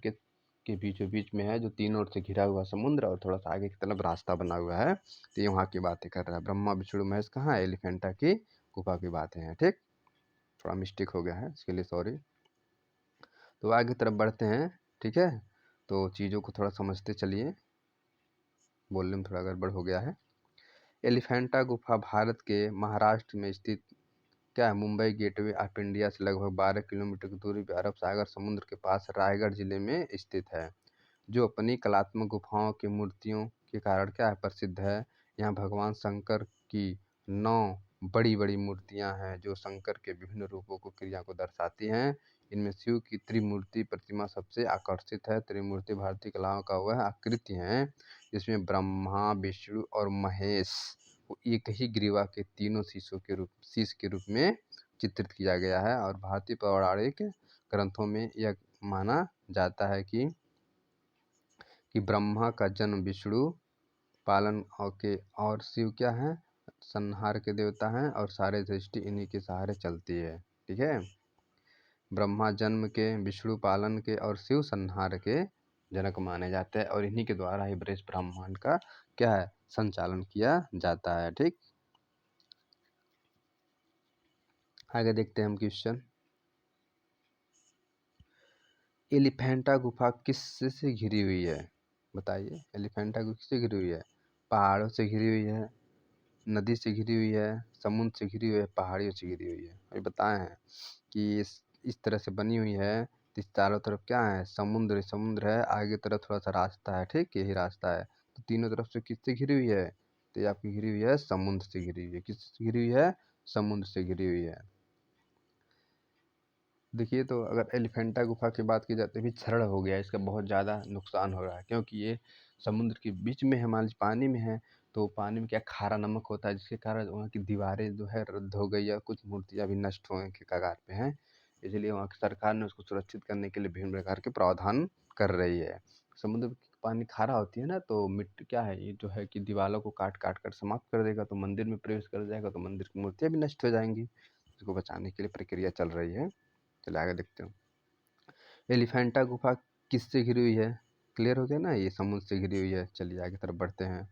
के बीचों बीच में है, जो तीनों ओर से घिरा हुआ समुद्र, और थोड़ा सा आगे की तरफ रास्ता बना हुआ है। तो ये वहाँ की बातें कर रहा है। ब्रह्मा विष्णु महेश कहाँ है? एलिफेंटा की गुफा की बातें हैं। ठीक, थोड़ा मिस्टेक हो गया है, इसके लिए सॉरी। तो आगे तरफ बढ़ते हैं। ठीक है, तो चीज़ों को थोड़ा समझते चलिए, बोलने में थोड़ा गड़बड़ हो गया है। एलिफेंटा गुफा भारत के महाराष्ट्र में स्थित क्या है? मुंबई गेटवे ऑफ इंडिया से लगभग 12 किलोमीटर की दूरी पर अरब सागर समुद्र के पास रायगढ़ जिले में स्थित है, जो अपनी कलात्मक गुफाओं की मूर्तियों के कारण क्या है? प्रसिद्ध है। यहाँ भगवान शंकर की 9 बड़ी बड़ी मूर्तियाँ हैं जो शंकर के विभिन्न रूपों को, क्रिया को दर्शाती हैं। इनमें शिव की त्रिमूर्ति प्रतिमा सबसे आकर्षित है। त्रिमूर्ति भारतीय कलाओं का वह आकृति है जिसमें ब्रह्मा, विष्णु और महेश को एक ही ग्रीवा के तीनों शीश के रूप में चित्रित किया गया है। और भारतीय पौराणिक ग्रंथों में यह माना जाता है कि ब्रह्मा का जन्म विष्णु पालन और शिव क्या है? संहार के देवता हैं, और सारे सृष्टि इन्हीं के सहारे चलती है। ठीक है, ब्रह्मा जन्म के, विष्णु पालन के और शिव संहार के जनक माने जाते हैं, और इन्हीं के द्वारा ही ब्रह्म ब्रह्मांड का क्या है? संचालन किया जाता है। ठीक, आगे देखते हैं हम क्वेश्चन। एलिफेंटा गुफा किससे घिरी हुई है? बताइए, एलिफेंटा गुफा किससे घिरी हुई है? पहाड़ों से घिरी हुई है, नदी से घिरी हुई है, समुद्र से घिरी हुई है, पहाड़ियों से घिरी हुई है? ये बताए हैं कि इस तरह से बनी हुई है। तो इस चारों तरफ क्या है? समुद्र समुद्र है, आगे तरफ थोड़ा सा रास्ता है। ठीक, यही रास्ता है। तो तीनों तरफ से किससे घिरी हुई है? तो ये आपकी घिरी हुई है समुद्र से घिरी हुई है। किससे घिरी हुई है? समुद्र से घिरी हुई है। देखिए, तो अगर एलिफेंटा गुफा की बात की जाए तो भी क्षरण हो गया, इसका बहुत ज़्यादा नुकसान हो रहा है, क्योंकि ये समुद्र के बीच में है, मान लीजिए पानी में है, तो पानी में क्या खारा नमक होता है, जिसके कारण वहाँ की दीवारें जो है रद्द हो गई है, कुछ मूर्तियाँ भी नष्ट होने के कगार पे हैं। इसलिए वहाँ की सरकार ने उसको सुरक्षित करने के लिए विभिन्न प्रकार के प्रावधान कर रही है। समुद्र की पानी खारा होती है ना, तो मिट्टी क्या है, ये जो है कि दीवारों को काट काट कर समाप्त कर देगा, तो मंदिर में प्रवेश कर जाएगा, तो मंदिर की मूर्तियाँ भी नष्ट हो जाएंगी। इसको बचाने के लिए प्रक्रिया चल रही है। चलिए आगे देखते हो। एलिफेंटा गुफा किससे घिरी हुई है? क्लियर हो गया ना, ये समुद्र से घिरी हुई है। चलिए आगे तरफ बढ़ते हैं।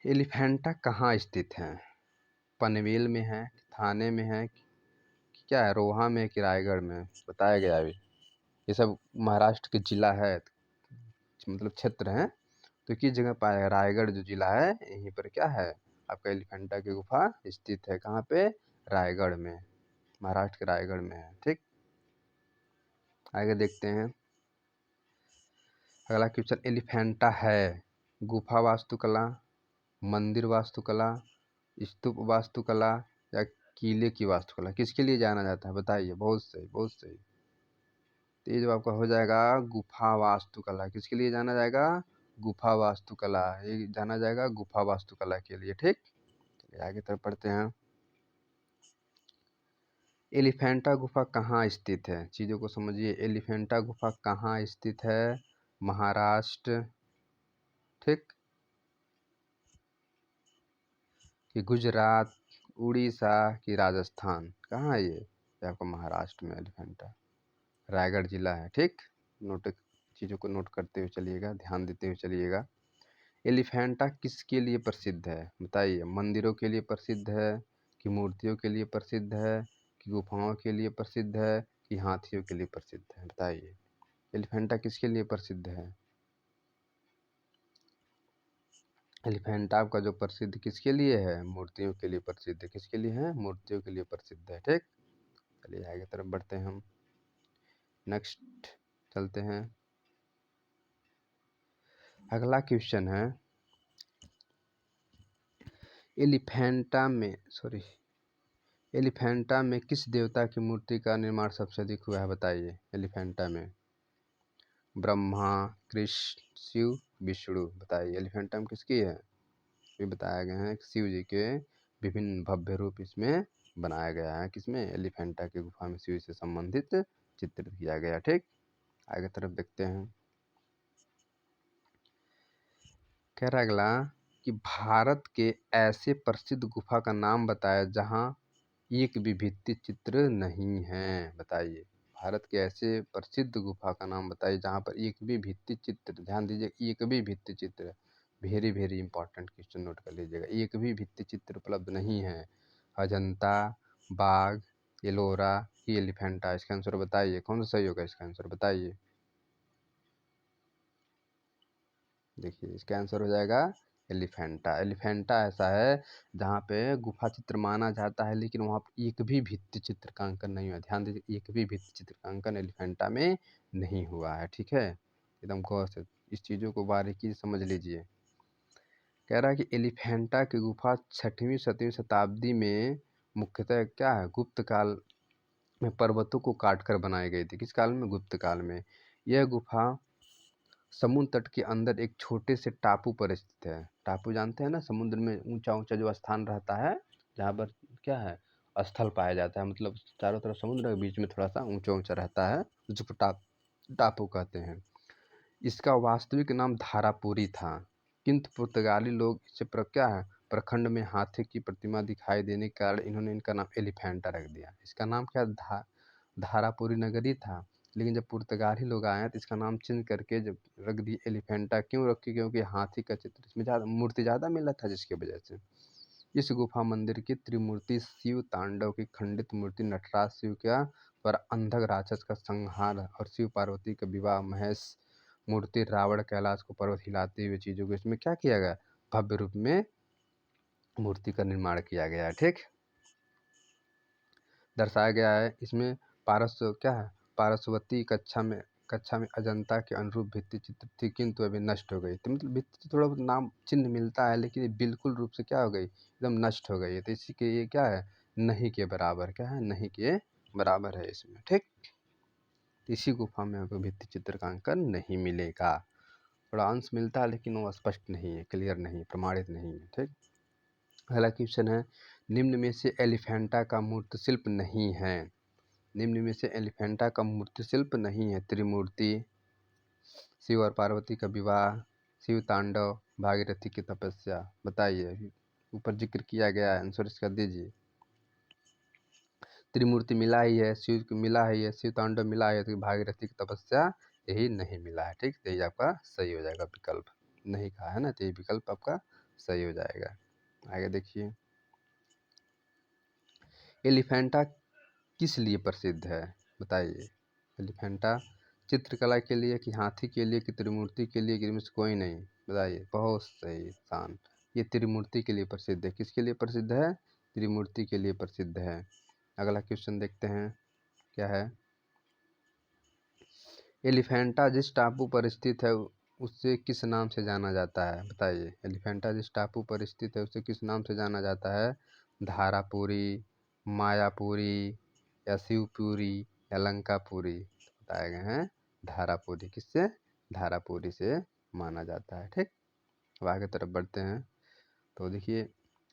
एलिफेंटा कहाँ स्थित है? पनवेल में है, थाने में है, कि क्या है, रोहा में, कि रायगढ़ में? बताया गया अभी। ये सब महाराष्ट्र के जिला है, मतलब क्षेत्र है। तो किस जगह पाया है? रायगढ़ जो जिला है, यहीं पर क्या है आपका एलिफेंटा की गुफा स्थित है। कहाँ पे? रायगढ़ में, महाराष्ट्र के रायगढ़ में है। ठीक, आगे देखते हैं। अगला क्वेश्चन, एलिफेंटा है गुफा वास्तुकला, मंदिर वास्तुकला, स्तूप वास्तुकला, या किले की वास्तुकला? किसके लिए जाना जाता है? बताइए। बहुत सही, बहुत सही। तो ये जो आपका हो जाएगा गुफा वास्तुकला। किसके लिए जाना जाएगा? गुफा वास्तुकला। ये जाना जाएगा गुफा वास्तुकला के लिए। ठीक, चलिए आगे तरफ पढ़ते हैं। एलिफेंटा गुफा कहाँ स्थित है? चीज़ों को समझिए। एलिफेंटा गुफा कहाँ स्थित है? महाराष्ट्र, ठीक, कि गुजरात, उड़ीसा, कि राजस्थान? कहाँ है ये आपका महाराष्ट्र में एलिफेंटा, रायगढ़ जिला है। ठीक, नोट, चीज़ों को नोट करते हुए चलिएगा, ध्यान देते हुए चलिएगा। एलिफेंटा किसके लिए प्रसिद्ध है? बताइए। मंदिरों के लिए प्रसिद्ध है, कि मूर्तियों के लिए प्रसिद्ध है, कि गुफाओं के लिए प्रसिद्ध है, कि हाथियों के लिए प्रसिद्ध है? बताइए। एलिफेंटा किसके लिए प्रसिद्ध है? एलिफेंटा आपका जो प्रसिद्ध किसके लिए है? मूर्तियों के लिए प्रसिद्ध है। किसके लिए है? मूर्तियों के लिए प्रसिद्ध है। ठीक, चलिए आगे तरफ बढ़ते हैं हम। नेक्स्ट चलते हैं। अगला क्वेश्चन है, एलिफेंटा में किस देवता की मूर्ति का निर्माण सबसे अधिक हुआ है? बताइए। एलिफेंटा में ब्रह्मा, कृष्ण, शिव, विष्णु? बताइए। एलिफेंटा में किसकी है? ये बताया गया है कि शिव जी के विभिन्न भव्य रूप इसमें बनाया गया है। किसमें? एलिफेंटा की गुफा में शिव से संबंधित चित्रित किया गया। ठीक, आगे तरफ देखते हैं। कह रहा अगला कि भारत के ऐसे प्रसिद्ध गुफा का नाम बताया जहां एक भी भित्ति चित्र नहीं है? बताइए। भारत के ऐसे प्रसिद्ध गुफा का नाम बताइए जहां पर एक भी भित्ति चित्र, ध्यान दीजिए, एक भी भित्ति चित्र, very very important question note कर लीजिएगा, एक भी भित्ति चित्र उपलब्ध नहीं है। अजंता, बाघ, एलोरा, की एलिफेंटा? इसका आंसर बताइए। कौन सा सही होगा इसका आंसर? बताइए। देखिए, इसका आंसर हो जाएगा एलिफेंटा। एलिफेंटा ऐसा है जहाँ पे गुफा चित्र माना जाता है, लेकिन वहाँ पे एक भी भित्ति चित्र का अंकन नहीं हुआ। ध्यान दीजिए, एक भी भित्ति चित्र का अंकन एलिफेंटा में नहीं हुआ है। ठीक है, एकदम गौर से इस चीज़ों को बारीकी से समझ लीजिए। कह रहा है कि एलिफेंटा की गुफा 6वीं 7वीं शताब्दी में मुख्यतः क्या है? गुप्त काल में पर्वतों को काटकर बनाई गई थी। किस काल में? गुप्त काल में। यह गुफा समुद्र तट के अंदर एक छोटे से टापू पर स्थित है। टापू जानते हैं ना, समुद्र में ऊंचा ऊंचा जो स्थान रहता है, जहाँ पर क्या है? स्थल पाया जाता है, मतलब चारों तरफ समुद्र के बीच में थोड़ा सा ऊंचा ऊंचा रहता है, जिसको टापू कहते हैं। इसका वास्तविक नाम धारापुरी था, किंतु पुर्तगाली लोग इसे क्या है? प्रखंड में हाथी की प्रतिमा दिखाई देने के कारण इन्होंने इनका नाम एलिफेंटा रख दिया। इसका नाम क्या? धारापुरी नगरी था, लेकिन जब पुर्तगाली लोग आए तो इसका नाम चेंज करके जब रख दी एलिफेंटा। क्यों रखी? क्योंकि हाथी का चित्र इसमें ज़्यादा, मूर्ति ज़्यादा मिला था, जिसकी वजह से। इस गुफा मंदिर की त्रिमूर्ति शिव तांडव की खंडित मूर्ति, नटराज शिव का पर अंधक राक्षस का संहार और शिव पार्वती का विवाह, महेश मूर्ति रावण कैलाश को पर्वत हिलाते हुए चीज़ों को इसमें क्या किया गया? भव्य रूप में मूर्ति का निर्माण किया गया है। ठीक, दर्शाया गया है इसमें। पारस्व क्या है? पारस्वती कक्षा में अजंता के अनुरूप भित्ति चित्र थी, किंतु अभी नष्ट हो गई। तो मतलब भित्ति थोड़ा बहुत नाम चिन्ह मिलता है, लेकिन ये बिल्कुल रूप से क्या हो गई? एकदम नष्ट हो गई है। तो इसी के ये क्या है? नहीं के बराबर। क्या है? नहीं के बराबर है इसमें। ठीक, तो इसी गुफा में आपको भित्ति चित्र का अंकन नहीं मिलेगा। थोड़ा अंश मिलता है, लेकिन वो स्पष्ट नहीं है, क्लियर नहीं, प्रमाणित नहीं है। ठीक, अगला क्वेश्चन है, निम्न में से एलिफेंटा का मूर्ति शिल्प नहीं है? निम्न में से एलिफेंटा का मूर्ति शिल्प नहीं है। त्रिमूर्ति, शिव और पार्वती का विवाह, शिव तांडव, भागीरथी की तपस्या? बताइए। ऊपर जिक्र किया गया है, आंसर इसका दीजिए। त्रिमूर्ति मिला ही है, शिव मिला ही है, शिव तांडव मिला है, तो भागीरथी की तपस्या यही नहीं मिला है। ठीक, तो यही आपका सही हो जाएगा विकल्प। नहीं कहा है ना, तो ये विकल्प आपका सही हो जाएगा। आगे देखिए, एलिफेंटा किस लिए प्रसिद्ध है? बताइए। एलिफेंटा चित्रकला के लिए, कि हाथी के लिए, कि त्रिमूर्ति के लिए, कि इनमें से कोई नहीं? बताइए। बहुत सही शान, ये त्रिमूर्ति के लिए प्रसिद्ध है। किसके लिए प्रसिद्ध है? त्रिमूर्ति के लिए प्रसिद्ध है। अगला क्वेश्चन देखते हैं, क्या है? एलिफेंटा जिस टापू पर स्थित है उसे किस नाम से जाना जाता है? बताइए। एलिफेंटा जिस टापू पर स्थित है उसे किस नाम से जाना जाता है? धारापुरी, मायापुरी, या शिवपुरी, या लंकापुरी? बताए गए हैं धारापुरी। किससे? धारापुरी से माना जाता है। ठीक, अब आगे तरफ बढ़ते हैं। तो देखिए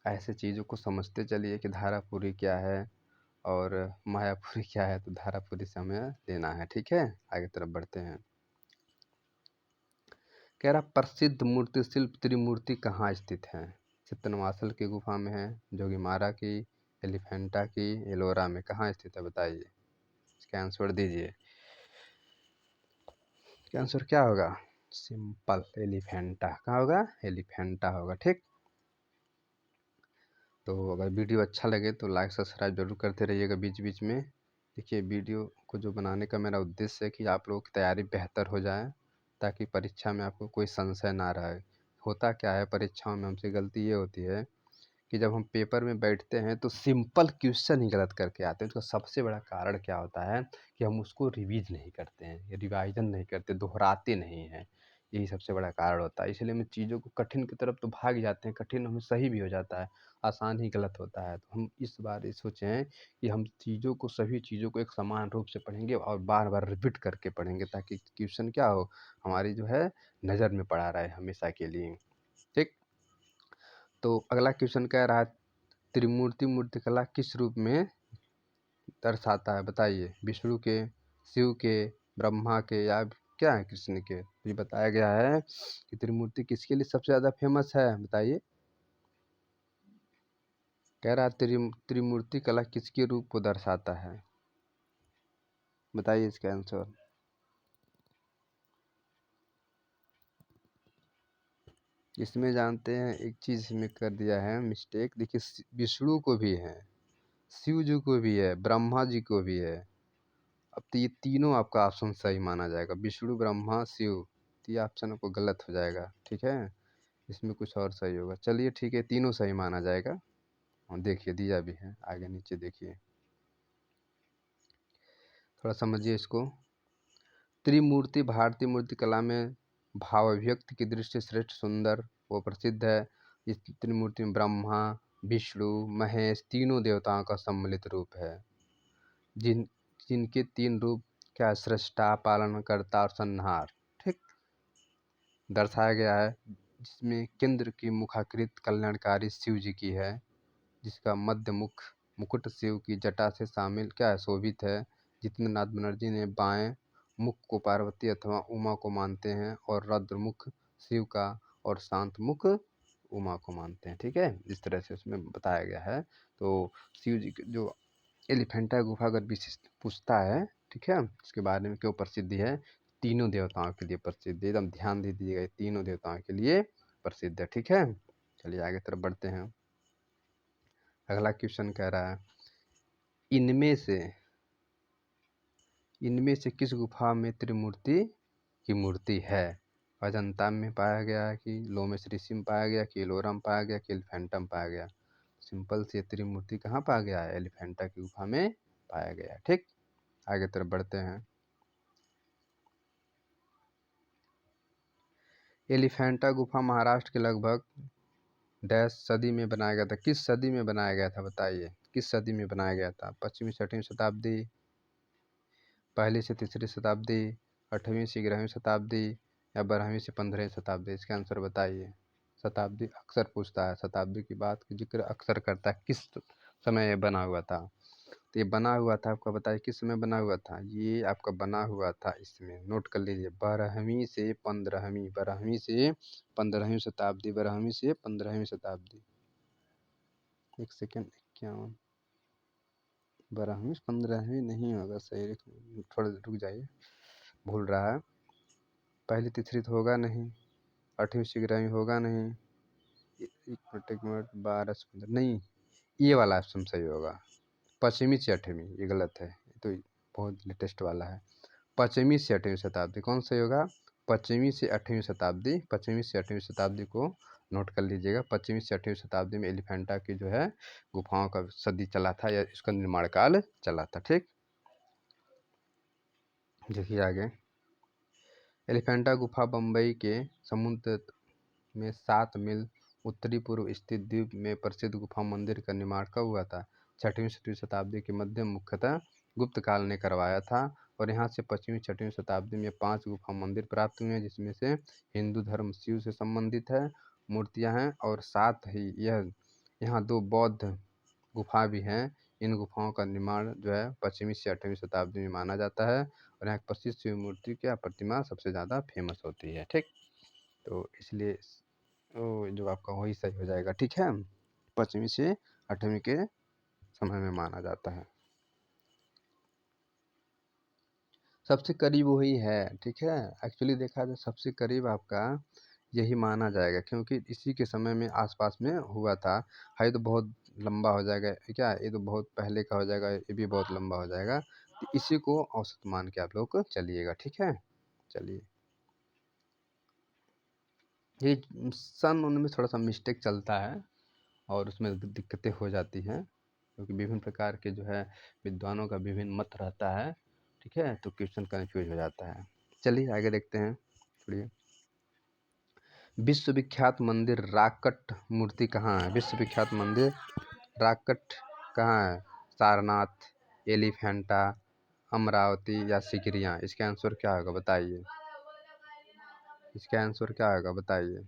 ऐसे चीज़ों को समझते चलिए कि धारापुरी क्या है और मायापुरी क्या है, तो धारापुरी से हमें लेना है। ठीक है, आगे तरफ बढ़ते हैं। कह रहा प्रसिद्ध मूर्ति शिल्प त्रिमूर्ति कहाँ स्थित है? चित्तनवासल की गुफा में है, जोगीमारा की, एलिफेंटा की, एलोरा में, कहाँ स्थित है बताइए? इसका आंसर दीजिए। इसका आंसर क्या होगा? सिंपल, एलिफेंटा। कहाँ होगा? एलिफेंटा होगा। ठीक, तो अगर वीडियो अच्छा लगे तो लाइक सब्सक्राइब जरूर करते रहिएगा बीच बीच में। देखिए वीडियो को जो बनाने का मेरा उद्देश्य है कि आप लोगों की तैयारी बेहतर हो जाए, ताकि परीक्षा में आपको कोई संशय ना रहे। होता क्या है परीक्षाओं में हमसे गलती ये होती है कि जब हम पेपर में बैठते हैं तो सिंपल क्वेश्चन ही गलत करके आते हैं। उसका सबसे बड़ा कारण क्या होता है कि हम उसको रिवीज नहीं करते हैं, रिवाइजन नहीं करते, दोहराते नहीं हैं। यही सबसे बड़ा कारण होता है। इसलिए हम चीज़ों को कठिन की तरफ तो भाग जाते हैं, कठिन हमें सही भी हो जाता है, आसान ही गलत होता है। तो हम इस बार ये सोचें कि हम चीज़ों को, सभी चीज़ों को एक समान रूप से पढ़ेंगे और बार बार रिपीट करके पढ़ेंगे, ताकि क्वेश्चन क्या हो, हमारी जो है नज़र में पड़ा रहे हमेशा के लिए। ठीक, तो अगला क्वेश्चन कह रहा है त्रिमूर्ति मूर्तिकला किस रूप में दर्शाता है बताइए? विष्णु के, शिव के, ब्रह्मा के, या क्या है कृष्ण के? तो ये बताया गया है कि त्रिमूर्ति किसके लिए सबसे ज़्यादा फेमस है बताइए? कह रहा है त्रिमूर्ति कला किसके रूप को दर्शाता है? बताइए इसका आंसर। इसमें जानते हैं एक चीज़ इसमें कर दिया है मिस्टेक। देखिए विष्णु को भी है, शिव जी को भी है, ब्रह्मा जी को भी है। अब तो ये तीनों आपका ऑप्शन सही माना जाएगा, विष्णु, ब्रह्मा, शिव। तो ये ऑप्शन आपको गलत हो जाएगा। ठीक है, इसमें कुछ और सही होगा। चलिए ठीक है, तीनों सही माना जाएगा। और देखिए दिया भी है, आगे नीचे देखिए, थोड़ा समझिए इसको। त्रिमूर्ति भारतीय मूर्ति कला में भाव अभिव्यक्ति की दृष्टि से श्रेष्ठ, सुंदर व प्रसिद्ध है। इस त्रिमूर्ति में ब्रह्मा, विष्णु, महेश तीनों देवताओं का सम्मिलित रूप है, जिनके तीन रूप क्या, सृष्टा, पालनकर्ता और संहार। ठीक, दर्शाया गया है, जिसमें केंद्र की मुखाकृति कल्याणकारी शिव जी की है, जिसका मध्य मुख मुकुट शिव की जटा से शामिल क्या है, शोभित है। जितेंद्रनाथ बनर्जी ने बाएं मुख को पार्वती अथवा उमा को मानते हैं, और रुद्र मुख शिव का और शांत मुख उमा को मानते हैं। ठीक है, इस तरह से उसमें बताया गया है। तो शिव जी की जो एलिफेंटा गुफा अगर विशिष्ट पूछता है, ठीक है, इसके बारे में क्यों प्रसिद्धि है, तीनों देवताओं के लिए प्रसिद्ध है। एकदम ध्यान दे दीजिएगा, तीनों देवताओं के लिए प्रसिद्ध है। ठीक है, चलिए आगे तरफ बढ़ते हैं। अगला क्वेश्चन कह रहा है इनमें से किस गुफा में त्रिमूर्ति की मूर्ति है? अजंता में पाया गया कि लोमेश ऋषि में पाया गया कि एलोरा में पाया गया कि एलिफेंटा में पाया गया? सिंपल सी त्रिमूर्ति कहाँ पाया गया है? एलिफेंटा की गुफा में पाया गया। ठीक, आगे तरफ बढ़ते हैं। एलिफेंटा गुफा महाराष्ट्र के लगभग डैश सदी में बनाया गया था? किस सदी में बनाया गया था बताइए? किस सदी में बनाया गया था? 5वीं 6वीं शताब्दी, पहली से तीसरी शताब्दी, 8वीं से 11वीं शताब्दी, या 12वीं से 15वीं शताब्दी? इसका आंसर बताइए। शताब्दी अक्सर पूछता है, शताब्दी की बात की जिक्र अक्सर करता है, किस समय ये बना हुआ था? तो ये बना हुआ था आपका, बताइए किस समय बना हुआ था? ये आपका बना हुआ था, इसमें नोट कर लीजिए, 12वीं से 15वीं, 12वीं से 15वीं शताब्दी, 12वीं से 15वीं शताब्दी। एक सेकेंड, 51, 12वीं 15वीं नहीं होगा सही, थोड़ा रुक जाइए, भूल रहा है। पहली तीसरी तो होगा नहीं, 8वीं से 11वीं होगा नहीं, एक मिनट 12 से 15 नहीं, ये वाला ऑप्शन सही होगा। 5वीं से 8वीं ये गलत है, ये तो बहुत लेटेस्ट वाला है। 5वीं से 8वीं शताब्दी कौन सही होगा? 5वीं से 8वीं शताब्दी, 5वीं से 8वीं शताब्दी को नोट कर लीजिएगा। 5वीं से 8वीं शताब्दी में एलिफेंटा की जो है गुफाओं का सदी चला था, या इसका निर्माण काल चला था। ठीक, देखिए आगे, एलिफेंटा गुफा बम्बई के समुद्र में 7 मील उत्तरी पूर्व स्थित द्वीप में प्रसिद्ध गुफा मंदिर का निर्माण कब हुआ था? 6वीं 7वीं शताब्दी के मध्य, मुख्यतः गुप्त काल ने करवाया था। और यहाँ से 5वीं 6वीं शताब्दी में 5 गुफा मंदिर प्राप्त हुए हैं, जिसमें से हिंदू धर्म शिव से संबंधित है मूर्तियाँ हैं, और साथ ही यह यहाँ 2 बौद्ध गुफा भी हैं। इन गुफाओं का निर्माण जो है 5वीं से 8वीं शताब्दी में माना जाता है, और यहाँ प्रसिद्ध शिव मूर्ति क्या प्रतिमा सबसे ज़्यादा फेमस होती है। ठीक, तो इसलिए जो आपका वही सही हो जाएगा। ठीक है, 5वीं से 8वीं के समय में माना जाता है। सबसे करीब वही है। ठीक है, एक्चुअली देखा जाए सबसे करीब आपका यही माना जाएगा, क्योंकि इसी के समय में आसपास में हुआ था। है तो बहुत लंबा हो जाएगा क्या, ये तो बहुत पहले का हो जाएगा, ये भी बहुत लंबा हो जाएगा, तो इसी को औसत मान के आप लोग चलिएगा। ठीक है, चलिए, ये सन उनमें थोड़ा सा मिस्टेक चलता है और उसमें दिक्कतें हो जाती हैं, क्योंकि विभिन्न प्रकार के जो है विद्वानों का विभिन्न मत रहता है। ठीक है, तो क्वेश्चन कन्फ्यूज हो जाता है। चलिए आगे देखते हैं। थोड़ी विश्वविख्यात मंदिर राकट मूर्ति कहाँ है? विश्वविख्यात मंदिर राकट कहाँ है? सारनाथ, एलिफेंटा, अमरावती या सिकरियाँ? इसका आंसर क्या होगा बताइए? इसका आंसर क्या होगा बताइए?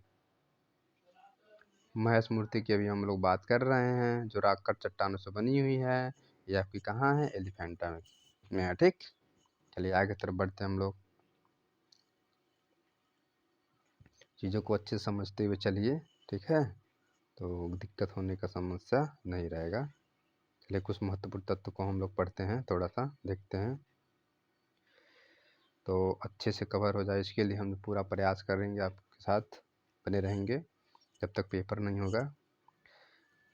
महेश मूर्ति की अभी हम लोग बात कर रहे हैं, जो राकट चट्टानों से बनी हुई है। ये आपकी कहाँ है? एलिफेंटा में है। ठीक, चलिए आगे तरफ बढ़ते हैं हम लोग। चीज़ों को अच्छे से समझते हुए चलिए। ठीक है, तो दिक्कत होने का समस्या नहीं रहेगा। चलिए कुछ महत्वपूर्ण तत्व को हम लोग पढ़ते हैं, थोड़ा सा देखते हैं, तो अच्छे से कवर हो जाए। इसके लिए हम पूरा प्रयास करेंगे, आपके साथ बने रहेंगे जब तक पेपर नहीं होगा।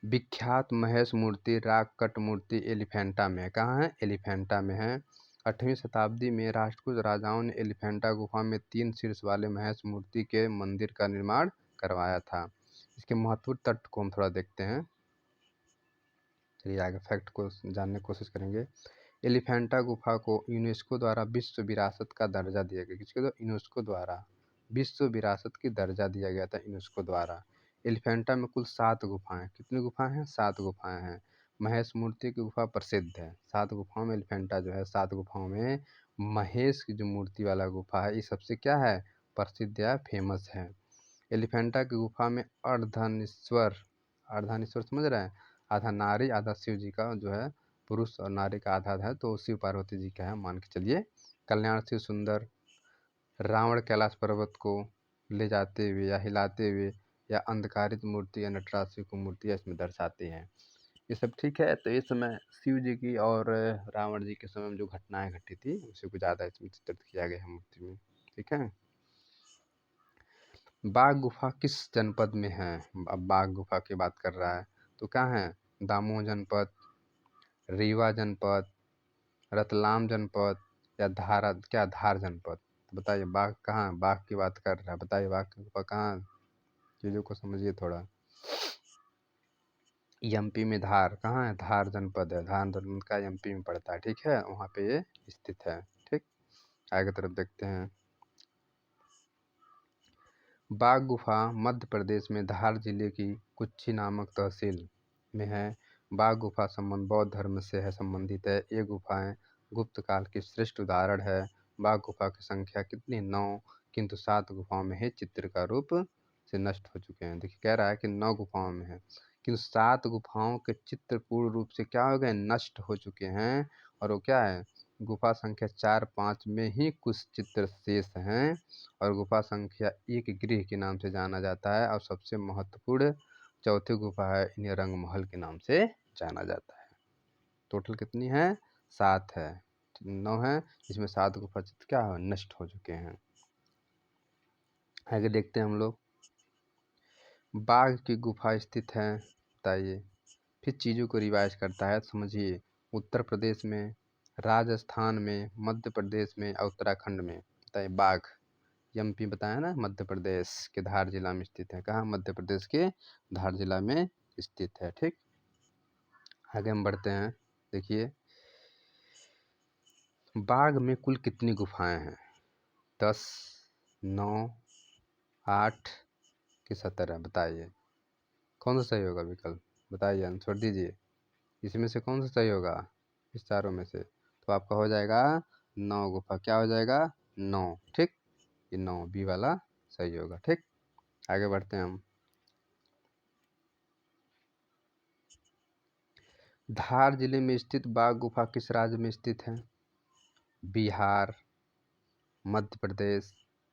विख्यात महेश मूर्ति राकट मूर्ति एलिफेंटा में है। कहाँ है? एलिफेंटा में है। 8वीं शताब्दी में राष्ट्रकूट राजाओं ने एलिफेंटा गुफा में 3 शीर्ष वाले महेश मूर्ति के मंदिर का निर्माण करवाया था। इसके महत्वपूर्ण तत्व को हम थोड़ा देखते हैं। चलिए आगे फैक्ट को जानने की कोशिश करेंगे। एलिफेंटा गुफा को यूनेस्को द्वारा विश्व विरासत का दर्जा दिया गया। किसके द्वारा? यूनेस्को द्वारा विश्व विरासत की दर्जा दिया गया था यूनेस्को द्वारा। एलिफेंटा में कुल 7 गुफाएं। कितनी गुफाएं हैं? 7 गुफाएं हैं। महेश मूर्ति की गुफा प्रसिद्ध है। 7 गुफाओं में एलिफेंटा जो है, 7 गुफाओं में महेश की जो मूर्ति वाला गुफा है, ये सबसे क्या है? प्रसिद्ध या फेमस है। एलिफेंटा की गुफा में अर्धनारीश्वर, अर्धनारीश्वर समझ रहे हैं? आधा नारी आधा शिव जी का जो है, पुरुष और नारी का आधा है, तो शिव पार्वती जी का है, मान के चलिए। कल्याण शिव सुंदर रावण कैलाश पर्वत को ले जाते हुए या हिलाते हुए या अंधकारित मूर्ति या नटराज शिव की मूर्तियाँ इसमें दर्शाती हैं। ये सब ठीक है। तो इस समय शिव जी की और रावण जी के समय में जो घटनाएं घटी थी, उसी को ज़्यादा इसमें चित्रित किया गया है मूर्ति में। ठीक है, बाघ गुफा किस जनपद में है? अब बाघ गुफा की बात कर रहा है, तो कहाँ है? दामोह जनपद, रीवा जनपद, रतलाम जनपद या धार जनपद? तो बताइए बाघ कहाँ? बाघ की बात कर रहा है, बताइए बाघ की गुफा कहाँ? चीज़ों को समझिए थोड़ा। एमपी में धार, कहाँ है? धार जनपद है, धार जनपद का एमपी में पड़ता है। ठीक है, वहाँ पे ये स्थित है। ठीक, आगे तरफ देखते हैं। बाघ गुफा मध्य प्रदेश में धार जिले की कुच्छी नामक तहसील में है। बाघ गुफा संबंध बौद्ध धर्म से है संबंधित है। ये गुफाएं गुप्त काल की श्रेष्ठ उदाहरण है। बाघ गुफा की संख्या कितनी? 9, किंतु 7 गुफाओं में है चित्र का रूप से नष्ट हो चुके हैं। देखिए कह रहा है कि 9 गुफाओं में है, किंतु 7 गुफाओं के चित्र पूर्ण रूप से क्या हो गए? नष्ट हो चुके हैं। और वो क्या है? गुफा संख्या 4, 5 में ही कुछ चित्र शेष हैं, और गुफा संख्या 1 गृह के नाम से जाना जाता है, और सबसे महत्वपूर्ण चौथी गुफा है, इन्हें रंग महल के नाम से जाना जाता है। टोटल कितनी है? 7 है, 9 है, जिसमें 7 गुफा चित्र क्या है? नष्ट हो चुके हैं। आगे देखते हैं हम लोग। बाघ की गुफा स्थित है, बताइए। फिर चीज़ों को रिवाइज करता है, समझिए। उत्तर प्रदेश में, राजस्थान में, मध्य प्रदेश में और उत्तराखंड में। बताइए बाघ एमपी बताया ना, मध्य प्रदेश के धार जिला में स्थित है। कहाँ? मध्य प्रदेश के धार जिला में स्थित है। ठीक, आगे हम बढ़ते हैं। देखिए बाघ में कुल कितनी गुफाएं हैं? 10, 9, 8 कि 17? बताइए कौन सा सही होगा विकल्प? बताइए, आंसर दीजिए। इसमें से कौन सा सही होगा इस चारों में से? तो आपका हो जाएगा 9 गुफा क्या हो जाएगा 9। ठीक, ये 9 बी वाला सही होगा। ठीक, आगे बढ़ते हैं हम। धार जिले में स्थित बाघ गुफा किस राज्य में स्थित है? बिहार, मध्य प्रदेश,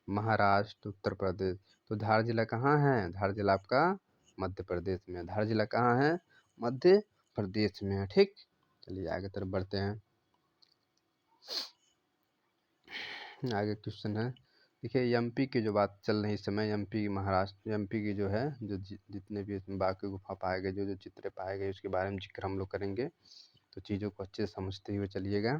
महाराष्ट्र, उत्तर प्रदेश। तो धार जिला कहाँ है? धार जिला आपका मध्य प्रदेश में। धार जिला कहाँ है? मध्य प्रदेश में है। ठीक, चलिए आगे तरफ बढ़ते हैं। आगे क्वेश्चन है, देखिए एमपी की जो बात चल रही है इस समय, एमपी महाराष्ट्र, एमपी की जो है जो जितने भी इसमें बाघ की गुफा पाए गए, जो जो चित्र पाए गए, उसके बारे में जिक्र हम लोग करेंगे। तो चीज़ों को अच्छे से समझते हुए चलिएगा।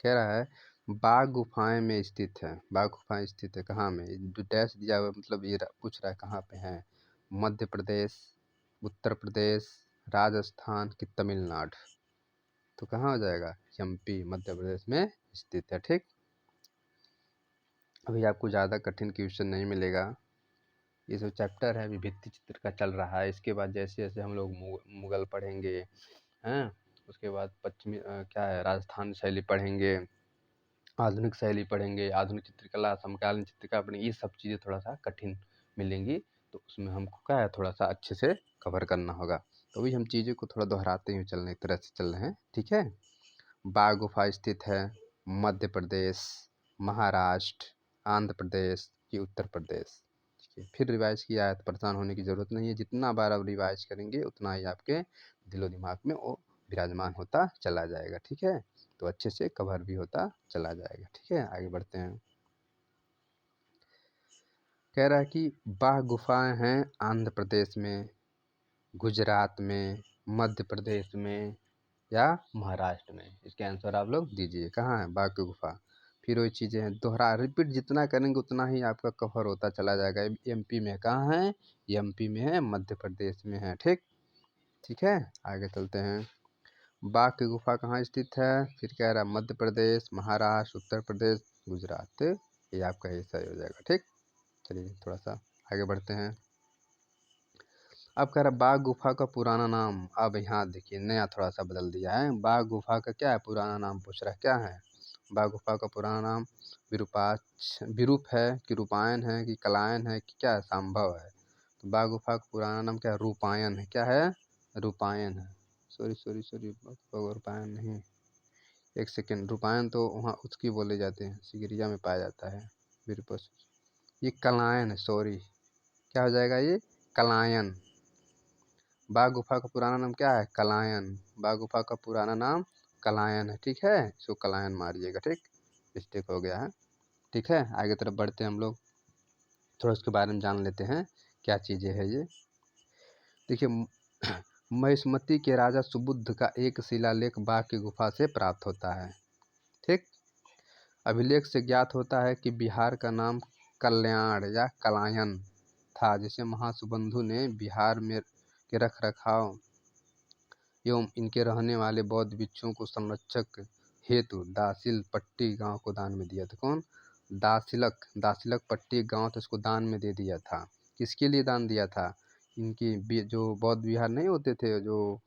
कह रहा है बाघ गुफाएं में स्थित है। बाघ गुफाएं स्थित है कहाँ में? जो डैश दिया हुआ मतलब ये पूछ रहा है कहाँ पे है? मध्य प्रदेश, उत्तर प्रदेश, राजस्थान कि तमिलनाडु? तो कहाँ हो जाएगा? एमपी मध्य प्रदेश में स्थित है। ठीक, अभी आपको ज़्यादा कठिन क्वेश्चन नहीं मिलेगा। ये जो चैप्टर है अभी भित्ति चित्र का चल रहा है। इसके बाद जैसे जैसे हम लोग मुगल पढ़ेंगे हैं, उसके बाद पश्चिमी क्या है राजस्थान शैली पढ़ेंगे, आधुनिक शैली पढ़ेंगे, आधुनिक चित्रकला, समकालीन चित्रकला पढ़ेंगे, ये सब चीज़ें थोड़ा सा कठिन मिलेंगी। तो उसमें हमको क्या है थोड़ा सा अच्छे से कवर करना होगा। तो अभी हम चीज़ों को थोड़ा दोहराते हुए चलने की तरह से चल रहे हैं। ठीक है, बाघ गुफा स्थित है मध्य प्रदेश, महाराष्ट्र, आंध्र प्रदेश कि उत्तर प्रदेश? ठीक है, फिर रिवाइज किया है तो परेशान होने की ज़रूरत नहीं है। जितना बार आप रिवाइज करेंगे उतना ही आपके दिलो दिमाग में वो विराजमान होता चला जाएगा। ठीक है, तो अच्छे से कवर भी होता चला जाएगा। ठीक है, आगे बढ़ते हैं। कह रहा है कि बाघ गुफाएं हैं आंध्र प्रदेश में, गुजरात में, मध्य प्रदेश में या महाराष्ट्र में? इसके आंसर आप लोग दीजिए। कहाँ है बाघ की गुफा? फिर वही चीज़ें हैं, दोहरा रिपीट जितना करेंगे उतना ही आपका कवर होता चला जाएगा। एमपी में कहाँ है? एमपी में है, मध्य प्रदेश में है। ठीक, ठीक है, आगे चलते हैं। बाघ की गुफा कहाँ स्थित है? फिर कह रहा है मध्य प्रदेश, महाराष्ट्र, उत्तर प्रदेश, गुजरात। ये आपका ही सही हो जाएगा। ठीक, चलिए थोड़ा सा आगे बढ़ते हैं। अब कह रहा है बाघ गुफा का पुराना नाम। अब यहाँ देखिए नया थोड़ा सा बदल दिया है। बाघ गुफा का क्या है पुराना नाम पूछ रहा है, क्या है? बाघ गुफा का पुराना नाम विरूपाक्ष विरूप है कि रूपायन है कि कलायन है कि क्या है संभव है? तो बाघ गुफा का पुराना नाम क्या है? रूपायन है। क्या है? रूपायन है। सॉरी सॉरी सॉरी, रूपायन नहीं, एक सेकेंड। रूपायन तो वहाँ उसकी बोले जाते हैं, सिगरिया में पाया जाता है विरूपस। ये कलायन है, सॉरी। क्या हो जाएगा ये? कलायन। बाघ गुफा का पुराना नाम क्या है? कलायन। बाघ गुफा का पुराना नाम कलायन है। ठीक है, इसको कलायन मारिएगा। ठीक, मिस्टेक हो गया है। ठीक है, आगे तरफ बढ़ते हैं हम लोग, थोड़ा उसके बारे में जान लेते हैं क्या चीज़ें है ये। देखिए महिष्मती के राजा सुबुद्ध का एक शिलालेख बाघ की गुफा से प्राप्त होता है। ठीक, अभिलेख से ज्ञात होता है कि बिहार का नाम कल्याण या कलायन था, जिसे महासुबंधु ने बिहार में के रख रखाव एवं इनके रहने वाले बौद्ध भिक्षुओं को संरक्षक हेतु दासिल पट्टी गांव को दान में दिया था। कौन? दासिलक पट्टी गांव था, इसको दान में दे दिया था। किसके लिए दान दिया था? इनकी जो बौद्ध विहार नहीं होते थे, जो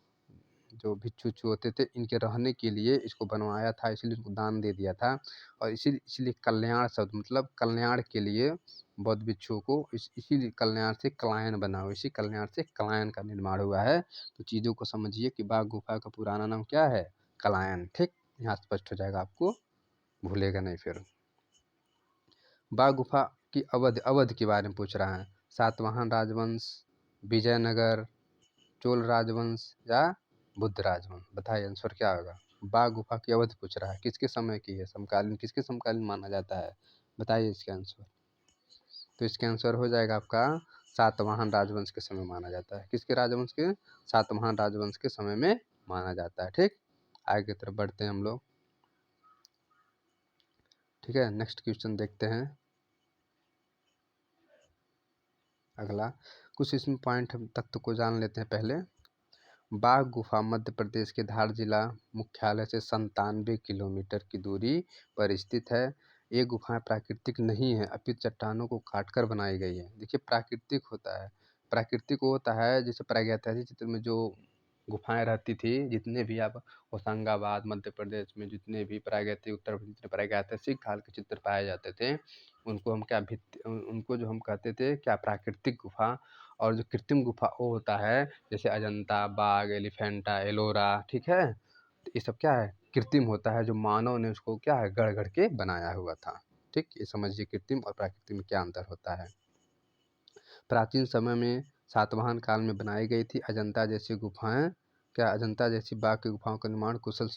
जो भिक्षु उच्छु होते थे, इनके रहने के लिए इसको बनवाया था, इसलिए इसको दान दे दिया था। और इसीलिए कल्याण शब्द मतलब कल्याण के लिए बौद्ध भिक्षुओं को इसी कल्याण से कलायन बना हुआ, इसी कल्याण से कलायन का निर्माण हुआ है। तो चीज़ों को समझिए कि बाघ गुफा का पुराना नाम क्या है? कलायन। ठीक, यहाँ स्पष्ट हो जाएगा, आपको भूलेगा नहीं फिर। बाघ गुफा की अवध के बारे में पूछ रहा है। सातवाहन राजवंश, विजयनगर, चोल राजवंश या बुद्ध राजवंश? बताइए आंसर क्या होगा? बाघ गुफा की अवधि पूछ रहा है, किसके समय की है? समकालीन, किसके समकालीन माना जाता है? बताइए इसके आंसर। तो इसके आंसर हो जाएगा आपका सातवाहन राजवंश के समय माना जाता है। किसके राजवंश के? सातवाहन राजवंश के समय में माना जाता है। ठीक, आगे की तरफ बढ़ते हैं हम लोग। ठीक है, नेक्स्ट क्वेश्चन देखते हैं। अगला कुछ इसमें पॉइंट तत्व को जान लेते हैं पहले। बाघ गुफा मध्य प्रदेश के धार जिला मुख्यालय से 97 किलोमीटर की दूरी पर स्थित है। ये गुफाएं प्राकृतिक नहीं है, अपितु चट्टानों को काटकर बनाई गई है। देखिए प्राकृतिक होता है, प्राकृतिक वो होता है जैसे प्रागैतिहासिक चित्र में जो गुफाएं रहती थी। जितने भी आप होशंगाबाद मध्य प्रदेश में जितने भी प्रागैतिक उत्तर प्रदेश जितने प्रागैतिक काल के चित्र पाए जाते थे, उनको हम क्या उनको जो हम कहते थे क्या प्राकृतिक गुफा। और जो कृत्रिम गुफा वो होता है जैसे अजंता, बाघ, एलिफेंटा, एलोरा, ठीक है। तो ये सब क्या है, कृत्रिम होता है, जो मानव ने उसको क्या है गढ़ गढ़ के बनाया हुआ था। ठीक, ये समझिए कृत्रिम और प्राकृतिक में क्या अंतर होता है। प्राचीन समय में सातवाहन काल में बनाई गई थी अजंता जैसी गुफाएं, क्या अजंता जैसी बाघ की गुफाओं का निर्माण कुशल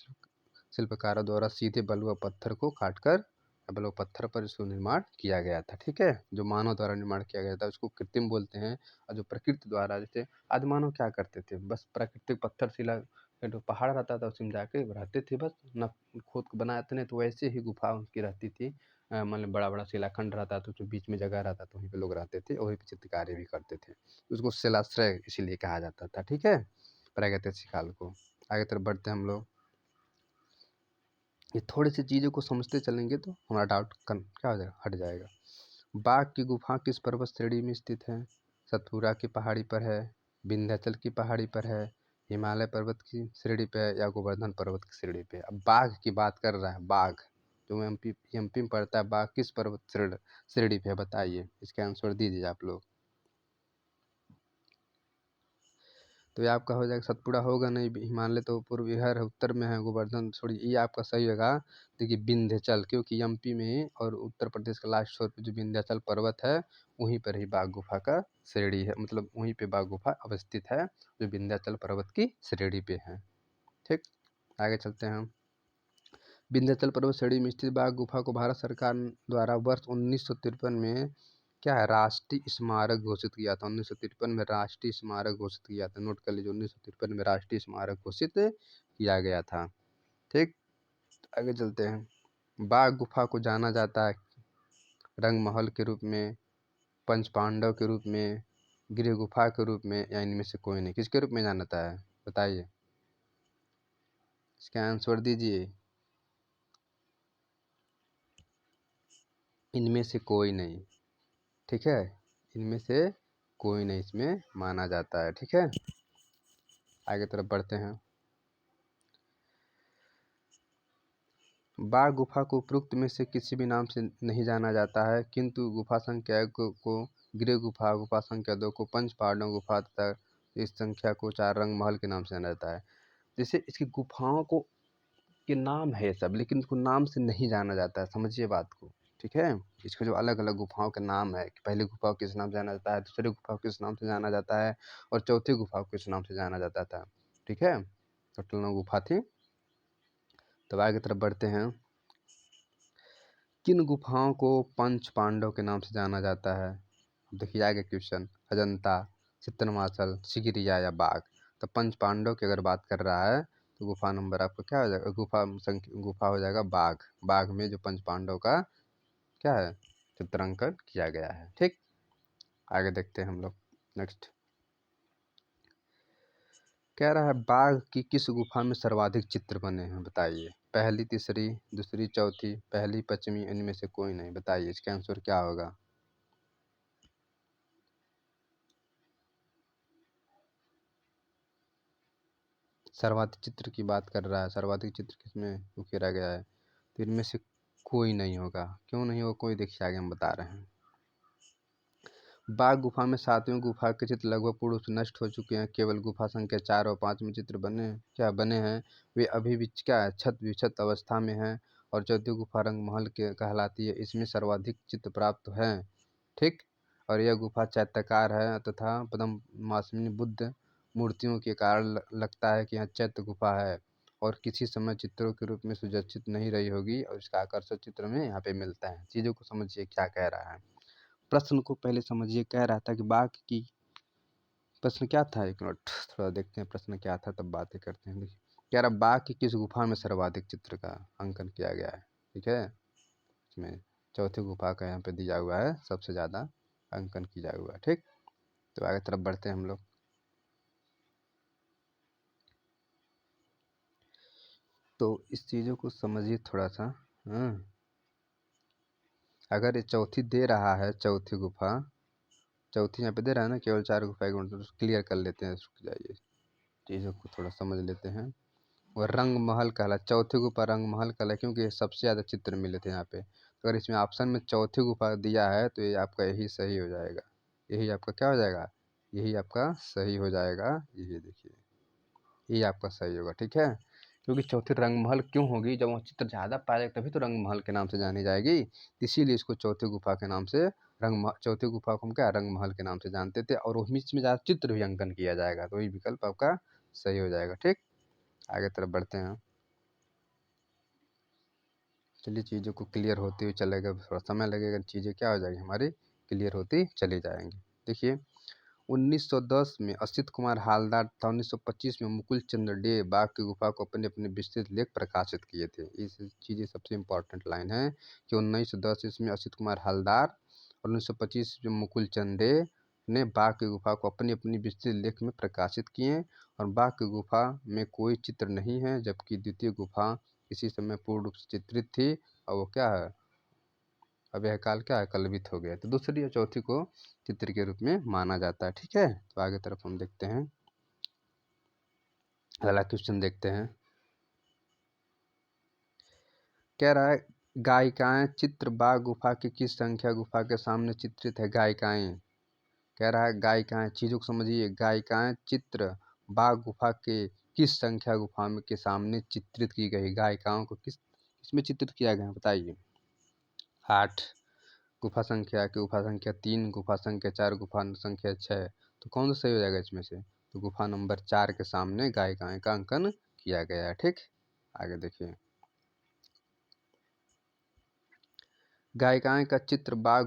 शिल्पकारों द्वारा सीधे बलुआ पत्थर को काटकर बलुआ पत्थर पर इसको निर्माण किया गया था। ठीक है, जो मानव द्वारा निर्माण किया गया था उसको कृत्रिम बोलते हैं। और जो प्रकृति द्वारा, जैसे आदिमानव क्या करते थे, बस प्राकृतिक पत्थर शिला जो पहाड़ रहता था उसी में जाके रहते थे, बस न खुद को बनाते नहीं, तो वैसे ही गुफा उनकी रहती थी। मतलब बड़ा बड़ा शिलाखंड रहता था, तो बीच में जगह रहता था, वहीं पे लोग रहते थे, वहीं पे चित्रकारी भी करते थे। उसको शिलाश्रय इसीलिए कहा जाता था। ठीक है, प्रागैतिक काल को। आगे तरफ बढ़ते हैं हम लोग। ये थोड़ी सी चीज़ों को समझते चलेंगे तो हमारा डाउट क्या हो जाएगा, हट जाएगा। बाघ की गुफा किस पर्वत श्रेणी में स्थित है? सतपुरा की पहाड़ी पर है, विंध्याचल की पहाड़ी पर है, हिमालय पर्वत की श्रेणी पे है, या गोवर्धन पर्वत की श्रेणी पे है। अब बाघ की बात कर रहा है, बाघ जो एमपी में पड़ता है, बाघ किस पर्वत श्रेणी पे है बताइए, इसका आंसर दीजिए आप लोग। तो ये आपका हो जाएगा, सतपुड़ा होगा नहीं, हिमालय तो पूर्व बिहार है, उत्तर में है, गोवर्धन छोड़ी, ये आपका सही होगा। देखिए विंध्याचल, क्योंकि एमपी में और उत्तर प्रदेश का लास्ट छोर पे जो विंध्याचल पर्वत है वहीं पर ही बाघ गुफा का श्रेणी है, मतलब वहीं पे बाघ गुफा अवस्थित है, जो विंध्याचल पर्वत की श्रेणी पे है। ठीक, आगे चलते हैं हम। विंध्याचल पर्वत श्रेणी में स्थित बाघ गुफा को भारत सरकार द्वारा वर्ष 1953 में क्या है राष्ट्रीय स्मारक घोषित किया था। 1953 में राष्ट्रीय स्मारक घोषित किया था, नोट कर लीजिए, 1953 में राष्ट्रीय स्मारक घोषित किया गया था। ठीक, आगे चलते हैं। बाघ गुफा को जाना जाता है रंग महल के रूप में, पंच पांडव के रूप में, गृह गुफा के रूप में, या इनमें से कोई नहीं। किसके रूप में जाना जाता है बताइए, इसका आंसर दीजिए। इनमें से कोई नहीं, ठीक है, इनमें से कोई नहीं इसमें माना जाता है। ठीक है, आगे तरफ बढ़ते हैं। बाघ गुफा को उपरोक्त में से किसी भी नाम से नहीं जाना जाता है, किंतु गुफा संख्या को गृह गुफा, गुफा संख्या 2 को पंच पांडव गुफा तथा इस संख्या को 4 रंग महल के नाम से जाना जाता है। जैसे इसकी गुफाओं को के नाम है सब, लेकिन इसको नाम से नहीं जाना जाता है, समझिए बात को। ठीक है, इसके जो अलग अलग गुफाओं के नाम है कि पहली गुफा को किस नाम से जाना जाता है, दूसरी गुफा को किस नाम से जाना जाता है, और चौथी गुफा को किस नाम से जाना जाता था। ठीक है, टोटल 9 गुफा थी। तब आगे तरफ बढ़ते हैं। किन गुफाओं को पंच पांडव के नाम से जाना जाता है? देखिए आगे क्वेश्चन, अजंता, चित्तरमासल, सिगिरिया या बाघ। तो पंच पांडव की अगर बात कर रहा है तो गुफा नंबर आपका क्या हो जाएगा, गुफा हो जाएगा बाघ। बाघ में जो पंच पांडव का क्या है चित्रांकन किया गया है। ठीक, आगे देखते हैं हम लोग। नेक्स्ट कह रहा है बाघ की किस गुफा में सर्वाधिक चित्र बने हैं बताइए। पहली, तीसरी, दूसरी, चौथी, पहली, पश्चिमी, इनमें से कोई नहीं। बताइए इसका आंसर क्या होगा। सर्वाधिक चित्र की बात कर रहा है, सर्वाधिक चित्र किसमें उकेरा गया है, तो इनमें से कोई नहीं होगा। क्यों नहीं होगा कोई, देखिए आगे हम बता रहे हैं। बाघ गुफा में सातवीं गुफा के चित्र लगभग पूर्ण रूप से नष्ट हो चुके हैं, केवल गुफा संख्या 4 और 5 में चित्र बने हैं, वे अभी भी क्या है छत विक्षत अवस्था में हैं। और चौथी गुफा रंग महल के कहलाती है, इसमें सर्वाधिक चित्र प्राप्त हैं। ठीक, और यह गुफा चैत्याकार है तथा पद्मनाभस्वामी बुद्ध मूर्तियों के कारण लगता है कि यह चैत्य गुफा है, और किसी समय चित्रों के रूप में सुसज्जित नहीं रही होगी, और इसका आकर्षक चित्र में यहाँ पे मिलता है। चीज़ों को समझिए क्या कह रहा है। प्रश्न को पहले समझिए, कह रहा था कि बाघ की, प्रश्न क्या था, एक मिनट थोड़ा देखते हैं प्रश्न क्या था तब बातें करते हैं। देखिए कह रहा बाघ की किस गुफा में सर्वाधिक चित्र का अंकन किया गया है। ठीक है, इसमें चौथी गुफा का यहाँ पे दिया हुआ है, सबसे ज़्यादा अंकन किया हुआ है। ठीक, तो आगे तरफ बढ़ते हैं हम लोग। तो इस चीज़ों को समझिए थोड़ा सा। हाँ, अगर ये चौथी दे रहा है, चौथी गुफा, चौथी यहाँ पे दे रहा है ना, केवल 4 गुफा एक मिनट तो क्लियर कर लेते हैं, रुक जाइए। चीज़ों को थोड़ा समझ लेते हैं। और रंग महल कहला, चौथी गुफा रंग महल कहला क्योंकि सबसे ज़्यादा चित्र मिले थे यहाँ पे। तो अगर इसमें ऑप्शन में चौथी गुफा दिया है तो ये आपका यही सही हो जाएगा। यही आपका क्या हो जाएगा, यही आपका सही हो जाएगा। ये देखिए, ये आपका सही होगा, ठीक है। क्योंकि चौथी रंग महल क्यों होगी, जब वहाँ चित्र ज़्यादा पाया जाएगा तभी तो रंग महल के नाम से जानी जाएगी। इसीलिए इसको चौथी गुफा के नाम से चौथी गुफा को हम क्या रंग महल के नाम से जानते थे। और उसमें ज़्यादा चित्र भी अंकन किया जाएगा, तो वही विकल्प आपका सही हो जाएगा, ठीक। आगे तरफ बढ़ते हैं। चलिए, चीज़ों को क्लियर होते हुए चलेगा, थोड़ा समय लगेगा, चीज़ें क्या हो जाएगी हमारी क्लियर होती चली जाएंगी। देखिए, 1910 में असित कुमार हालदार तथा 1925 में मुकुल चंद्र डे बाघ की गुफा को अपने अपने विस्तृत लेख प्रकाशित किए थे। इस चीज़ें सबसे इम्पोर्टेंट लाइन है कि 1910 ईस्वी में असित कुमार हालदार और 1925 में मुकुल चंद्र डे ने बाघ की गुफा को अपनी अपनी विस्तृत लेख में प्रकाशित किए। और बाघ की गुफा में कोई चित्र नहीं है, जबकि द्वितीय गुफा इसी समय पूर्ण रूप से चित्रित थी और वो क्या है, अब यह काल क्या है, कल्पित हो गया। तो दूसरी और चौथी को चित्र के रूप में माना जाता है, ठीक है। तो आगे तरफ हम देखते हैं, अगला क्वेश्चन देखते हैं। कह रहा है, गायिकाएं चित्र बाघ गुफा की किस संख्या गुफा के सामने चित्रित है। गायिकाएं कह रहा है, गायिकाएं, चीज़ों को समझिए, गायिकाएं चित्र बाघ गुफा के किस संख्या गुफा में के सामने चित्रित की गई। गायिकाओं को किसमें चित्रित किया गया बताइए। 8 गुफा संख्या की, गुफा संख्या 3, गुफा संख्या 4, गुफा संख्या 6। तो कौन सा सही हो जाएगा इसमें से, तो गुफा नंबर 4 के सामने गायिकाएं का अंकन किया गया है, ठीक। आगे देखिए, गायिकाएं का चित्र बाघ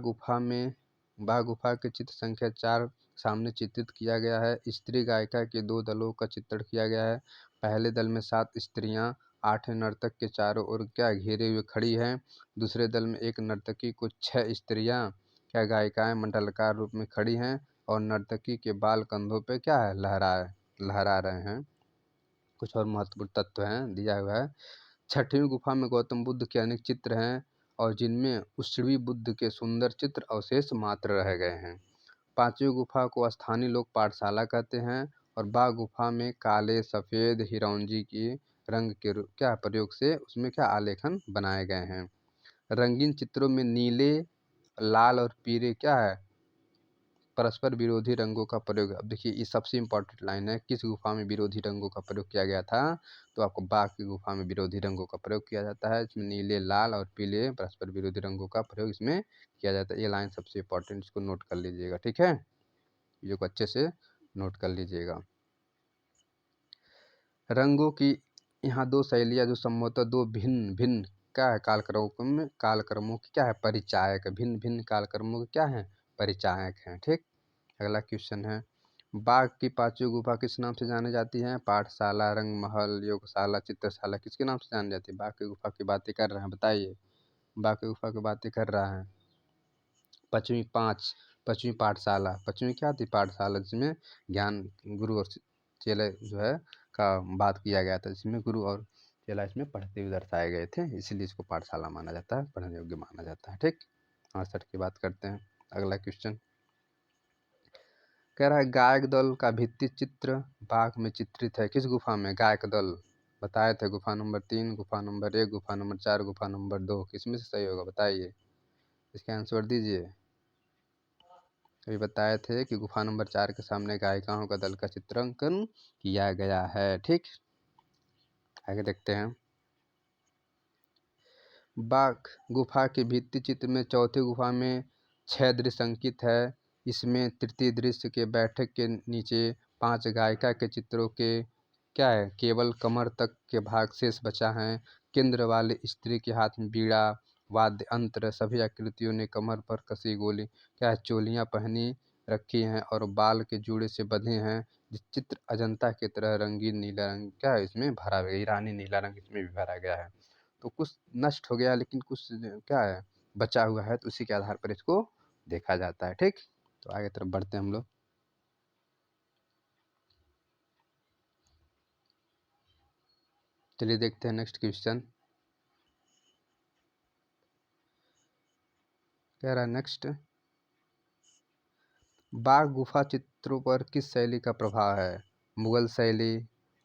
गुफा के चित्र संख्या 4 सामने चित्रित किया गया है। स्त्री गायिका के 2 दलों का चित्रण किया गया है। पहले दल में 7 स्त्रियां 8 नर्तक के चारों ओर क्या घेरे हुए खड़ी हैं। दूसरे दल में एक नर्तकी को 6 स्त्रियां क्या गायिकाएं मंडलाकार रूप में खड़ी हैं और नर्तकी के बाल कंधों पे क्या है, लहरा रहे हैं। कुछ और महत्वपूर्ण तत्व हैं दिया हुआ है। छठवीं गुफा में गौतम बुद्ध के अनेक चित्र हैं और जिनमें उष्णवी बुद्ध के सुंदर चित्र अवशेष मात्र रह गए हैं। पांचवी गुफा को स्थानीय लोग पाठशाला कहते हैं और बाघ गुफा में काले सफ़ेद हिरौंजी की रंग के क्या प्रयोग से उसमें क्या आलेखन बनाए गए हैं। रंगीन चित्रों में नीले, लाल और पीले क्या है, परस्पर विरोधी रंगों का प्रयोग। अब देखिए, ये सबसे इम्पोर्टेंट लाइन है, किस गुफा में विरोधी रंगों का प्रयोग किया गया था, तो आपको बाघ की गुफा में विरोधी रंगों का प्रयोग किया जाता है। इसमें नीले, लाल और पीले परस्पर विरोधी रंगों का प्रयोग इसमें किया जाता है। ये लाइन सबसे इम्पोर्टेंट, इसको नोट कर लीजिएगा, ठीक है। वीडियो को अच्छे से नोट कर लीजिएगा। रंगों की यहाँ 2 शैलियाँ जो संभवतः 2 भिन्न भिन्न क्या है कालक्रमों की क्या है, परिचायक, भिन्न भिन्न कालक्रमों के क्या हैं, परिचायक हैं, ठीक। अगला क्वेश्चन है, बाघ की पांचवी गुफा किस नाम से जानी जाती है। पाठशाला, रंग महल, योगशाला, चित्रशाला, किसके नाम से जानी जाती है। बाघ की गुफा की बातें कर रहे हैं, बताइए। बाघ की गुफा की बातें कर रहा है। पश्चिमी पाठशाला, पश्चिमी क्या थी, पाठशाला, जिसमें ज्ञान गुरु और चेले जो है का बात किया गया था, जिसमें गुरु और चेला इसमें पढ़ते हुए दर्शाए गए थे, इसीलिए इसको पाठशाला माना जाता है, पढ़ने योग्य माना जाता है, ठीक। आंसर की बात करते हैं। अगला क्वेश्चन कह रहा है, गायक दल का भित्ति चित्र बाघ में चित्रित है। किस गुफा में गायक दल बताए थे, गुफा नंबर 3, गुफा नंबर 1, गुफा नंबर 4, गुफा नंबर 2, किसमें से सही होगा बताइए। इसका आंसर दीजिए। अभी बताए थे कि गुफा नंबर 4 के सामने गायिकाओं का दल का चित्रांकन किया गया है, ठीक। आगे देखते हैं, बाघ गुफा के भित्ति चित्र में चौथी गुफा में 6 दृश्य अंकित है। इसमें तृतीय दृश्य के बैठक के नीचे 5 गायिका के चित्रों के क्या है, केवल कमर तक के भाग शेष बचा है। केंद्र वाले स्त्री के हाथ में बीड़ा, वाद्य यंत्र, सभी आकृतियों ने कमर पर कसी गोली क्या है, चोलियां पहनी रखी हैं और बाल के जूड़े से बंधे हैं। जिस चित्र अजंता की तरह रंगीन नीला रंग क्या है इसमें भरा गया, ईरानी नीला रंग इसमें भी भरा गया है। तो कुछ नष्ट हो गया लेकिन कुछ क्या है बचा हुआ है, तो उसी के आधार पर इसको देखा जाता है, ठीक। तो आगे तरफ बढ़ते हैं हम लोग। चलिए देखते हैं नेक्स्ट क्वेश्चन। कह रहा है नेक्स्ट, बाघ गुफा चित्रों पर किस शैली का प्रभाव है। मुगल शैली,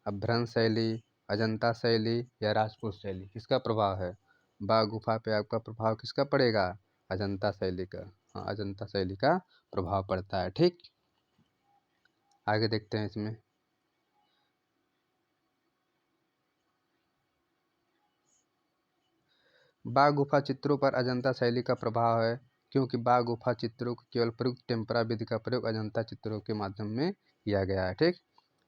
अपभ्रंश शैली, अजंता शैली या राजपूत शैली, किसका प्रभाव है? बाघ गुफा पे आपका प्रभाव किसका पड़ेगा? अजंता शैली का। हाँ, अजंता शैली का प्रभाव पड़ता है। ठीक, आगे देखते हैं इसमें। बाघ गुफा चित्रों पर अजंता शैली का प्रभाव है, क्योंकि बाघ गुफा चित्रों को केवल प्रयुक्त टेम्परा विधि का प्रयोग अजंता चित्रों के माध्यम में किया गया है। ठीक,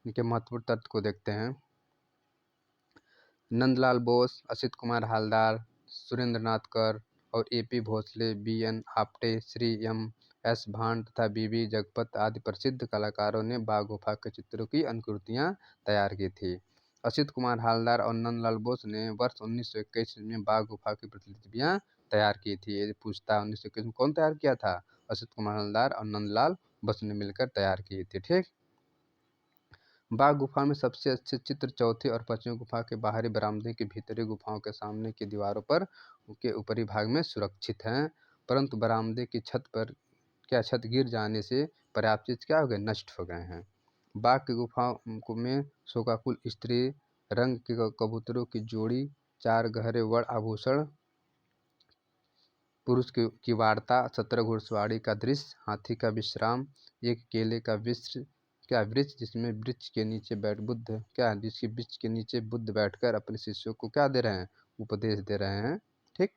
इनके महत्वपूर्ण तत्व को देखते हैं। नंदलाल बोस, असित कुमार हालदार, सुरेंद्र नाथ कर और A P. Bhosale, B N. Apte, Shri M S. Bhand तथा बी.बी. जगपत आदि प्रसिद्ध कलाकारों ने बाघ गुफा के चित्रों की अनुकृतियां तैयार की थी। असित कुमार हालदार और नंदलाल बोस ने वर्ष 1921 में बाघ गुफा की प्रतिलिपियां तैयार की थी। ये पूछता है 1921 में कौन तैयार किया था? असित कुमार हालदार और नंदलाल बोस ने मिलकर तैयार की थी। ठीक, बाघ गुफा में सबसे अच्छे चित्र चौथी और पांचवी गुफा के बाहरी बरामदे की भीतरी गुफाओं के सामने की दीवारों पर के ऊपरी भाग में सुरक्षित हैं, परंतु बरामदे की छत पर छत गिर जाने से पर्याप्त चीज क्या हो गए? नष्ट हो गए हैं। बाघ की गुफाओं में शोकाकुल स्त्री, रंग के कबूतरों की जोड़ी, 4 गहरे वर्ण आभूषण, पुरुष की वार्ता, 17 घुड़सवारी का दृश्य, हाथी का विश्राम, एक केले का वृक्ष जिसमें वृक्ष के नीचे जिसके वृक्ष के नीचे बुद्ध बैठकर अपने शिष्यों को क्या दे रहे हैं? उपदेश दे रहे हैं। ठीक,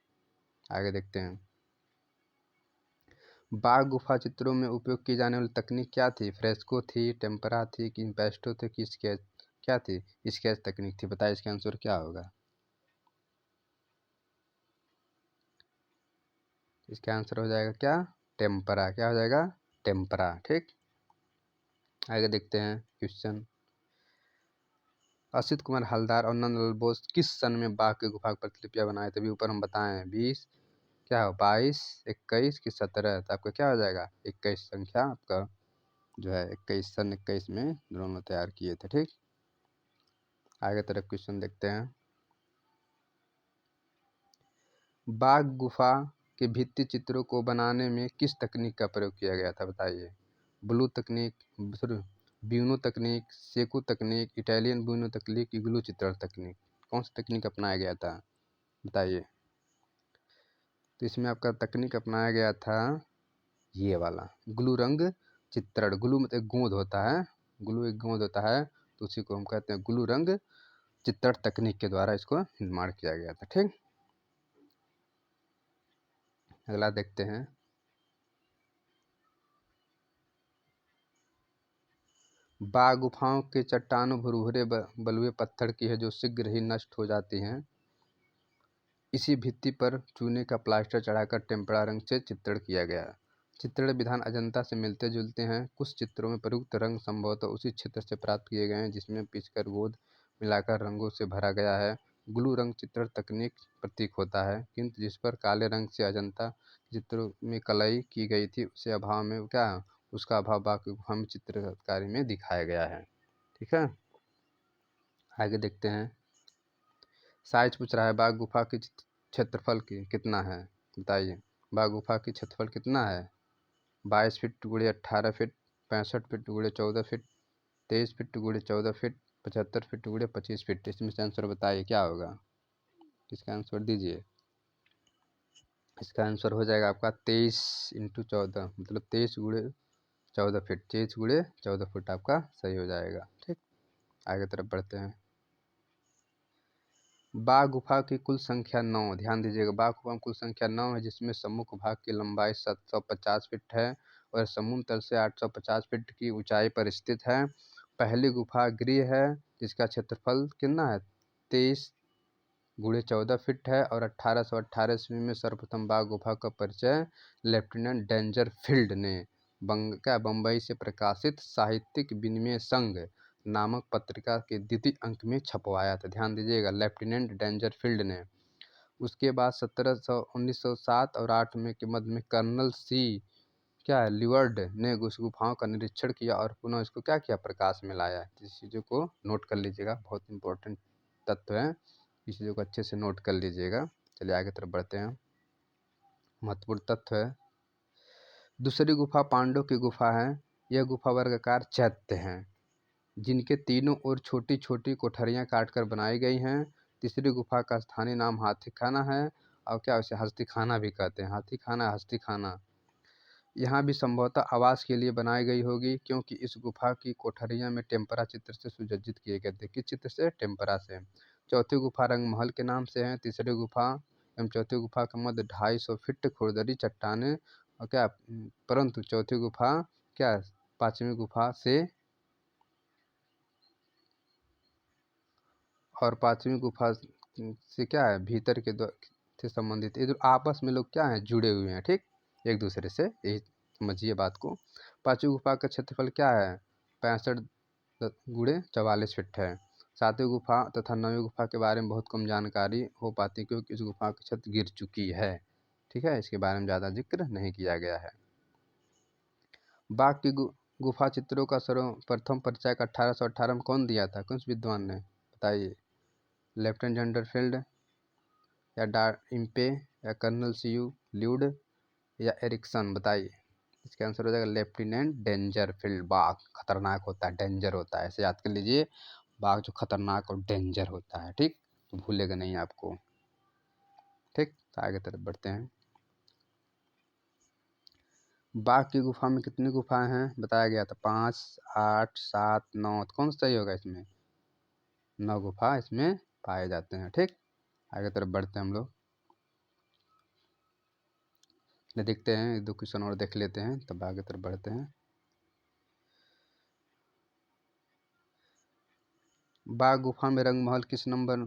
आगे देखते हैं। बाघ गुफा चित्रों में उपयोग की जाने वाली तकनीक क्या थी? फ्रेस्को थी, टेम्परा थी, कि इम्पेस्टो थे, कि स्केच क्या थी? स्केच तकनीक थी। बताइए इसका आंसर क्या होगा? इसका आंसर हो जाएगा क्या? टेम्परा। क्या हो जाएगा? टेम्परा। ठीक, आगे देखते हैं क्वेश्चन। असित कुमार हलदार और नंदलाल बोस किस सन में बाघ की गुफा की प्रतिलिपियां बनाए? तभी ऊपर हम बताएं 20 क्या हो 22, 21 की 17। तो आपका क्या हो जाएगा? 21 संख्या आपका जो है 21 सन 21 में दोनों तैयार किए थे। ठीक, आगे तरफ क्वेश्चन देखते हैं। बाघ गुफा के भित्ति चित्रों को बनाने में किस तकनीक का प्रयोग किया गया था? बताइए। ब्लू तकनीक, ब्यूनो तकनीक, सेकू तकनीक, इटालियन ब्यूनो तकनीक, इग्लू चित्रण तकनीक, कौन सी तकनीक अपनाया गया था? बताइए। तो इसमें आपका तकनीक अपनाया गया था ये वाला, ग्लू रंग चित्रण। ग्लू मतलब एक गोंद होता है, ग्लू एक गोंद होता है, तो उसी को हम कहते हैं ग्लू रंग चित्रण तकनीक के द्वारा इसको निर्माण किया गया था। ठीक, अगला देखते हैं। बाघ गुफाओं के चट्टानों भुरभुरे बलुए पत्थर की है, जो शीघ्र ही नष्ट हो जाती हैं। इसी भित्ति पर चूने का प्लास्टर चढ़ाकर टेम्परा रंग से चित्रण किया गया। चित्रण विधान अजंता से मिलते जुलते हैं। कुछ चित्रों में प्रयुक्त रंग संभवतः उसी क्षेत्र से प्राप्त किए गए हैं जिसमें पिचकर गोंद मिलाकर रंगों से भरा गया है। ग्लू रंग चित्रण तकनीक प्रतीक होता है, किंतु जिस पर काले रंग से अजंता चित्रों में कलई की गई थी उसे अभाव में उसका अभाव बाघ की गुफा में चित्रकारी में दिखाया गया है। ठीक है, आगे देखते हैं। साइज पूछ रहा है बाघ गुफा की क्षेत्रफल की कितना है? बताइए। बाघ गुफा की क्षेत्रफल कितना है? 22 फीट गुणे 18 फीट, 65 फीट गुणे 14 फीट, 23 फीट गुणे 14 फीट, 75 फीट गुणे 25 फीट। इसमें से आंसर बताइए क्या होगा? इसका आंसर दीजिए। इसका आंसर हो जाएगा आपका 23 इंटू 14, मतलब 23 गुणे 14 फीट। 23 गुणे 14 फीट आपका सही हो जाएगा। ठीक, आगे तरफ बढ़ते हैं। बाघ गुफा की कुल संख्या 9। ध्यान दीजिएगा, बाघ गुफा में कुल संख्या 9 है, जिसमें सम्मुख भाग की लंबाई 750 फीट है और समुद्र तल से 850 फीट की ऊंचाई पर स्थित है। पहली गुफा गृह है, जिसका क्षेत्रफल कितना है? 23 गुणे 14 फीट है और 1818 ईस्वी में सर्वप्रथम बाघ गुफा का परिचय लेफ्टिनेंट डेंजर फील्ड ने बम्बई से प्रकाशित साहित्यिक विनिमय संघ नामक पत्रिका के द्वितीय अंक में छपवाया था। ध्यान दीजिएगा, लेफ्टिनेंट डेंजर फील्ड ने। उसके बाद 1907 और 8 में के मध्य में कर्नल सी लीवर्ड ने उस गुफाओं का निरीक्षण किया और पुनः इसको किया? प्रकाश में लाया। इस चीज़ों को नोट कर लीजिएगा, बहुत इंपॉर्टेंट तत्व है, इस चीज़ों को अच्छे से नोट कर लीजिएगा। चलिए आगे तरफ बढ़ते हैं। महत्वपूर्ण तत्व है। दूसरी गुफा पांडव की गुफा है। यह गुफा वर्गाकार चैत्य है। जिनके तीनों ओर छोटी-छोटी कोठरियाँ काटकर बनाई गई हैं। तीसरी गुफ़ा का स्थानीय नाम हाथीखाना है और क्या उसे हस्तीखाना भी कहते हैं। हाथीखाना, हस्तीखाना। यहाँ भी संभवतः आवास के लिए बनाई गई होगी, क्योंकि इस गुफ़ा की कोठरियाँ में टेम्परा चित्र से सुसज्जित किए गए थे। किस चित्र से? टेम्परा से। चौथी गुफ़ा रंगमहल के नाम से है। तीसरी गुफ़ा एवं चौथी गुफ़ा के मध्य 250 फीट खुरदरी चट्टानें और क्या, परंतु चौथी गुफ़ा क्या पाँचवीं गुफ़ा से और पाँचवीं गुफ़ा से क्या है, भीतर के से संबंधित। ये जो आपस में लोग क्या हैं, जुड़े हुए हैं, ठीक, एक दूसरे से। यही समझिए बात को। पाँचवीं गुफ़ा का क्षेत्रफल क्या है? 65 गुणे 44 फीट है। सातवीं गुफ़ा तथा नौवीं गुफ़ा के बारे में बहुत कम जानकारी हो पाती है, क्योंकि इस गुफ़ा की छत गिर चुकी है। ठीक है, इसके बारे में ज़्यादा जिक्र नहीं किया गया है। बाघ की गुफा चित्रों का सर्वप्रथम परिचय 1818 में कौन दिया था? कौन से विद्वान ने? बताइए। लेफ्टिनेंट जनरल फील्ड या डा इम्पे या कर्नल सीयू ल्यूड या एरिक्सन? बताइए। इसका आंसर हो जाएगा लेफ्टिनेंट डेंजर फील्ड। बाघ खतरनाक होता है, डेंजर होता है, ऐसे याद कर लीजिए। बाघ जो खतरनाक और डेंजर होता है, ठीक, तो भूलेगा नहीं आपको। ठीक, तो आगे तरफ बढ़ते हैं। बाघ की गुफा में कितनी गुफाएं हैं? बताया गया था 5, 8, 7, 9। तो कौन सा सही होगा इसमें? 9 गुफा इसमें पाए जाते हैं। ठीक, आगे तरफ बढ़ते हैं हम लोग। देखते हैं, 2 क्वेश्चन और देख लेते हैं, तब आगे तरफ बढ़ते हैं। बाघ गुफा में रंगमहल किस नंबर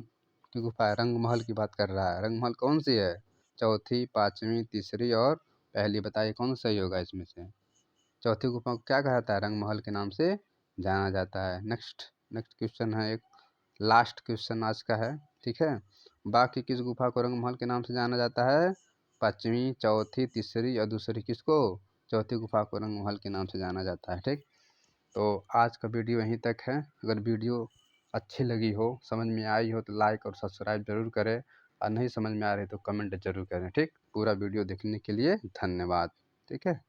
की गुफा है? रंगमहल की बात कर रहा है। रंगमहल कौन सी है? चौथी, पाँचवीं, तीसरी और पहली। बताइए कौन सही होगा इसमें से? चौथी गुफा को क्या कहा जाता है? रंगमहल के नाम से जाना जाता है। नेक्स्ट क्वेश्चन है, एक लास्ट क्वेश्चन आज का है। ठीक है, बाघ की किस गुफा को रंगमहल के नाम से जाना जाता है? पाँचवीं, चौथी, तीसरी और दूसरी। किसको? चौथी गुफा को रंगमहल के नाम से जाना जाता है। ठीक, तो आज का वीडियो यहीं तक है। अगर वीडियो अच्छी लगी हो, समझ में आई हो, तो लाइक और सब्सक्राइब जरूर करें, और नहीं समझ में आ रही तो कमेंट जरूर करें। ठीक, पूरा वीडियो देखने के लिए धन्यवाद। ठीक है।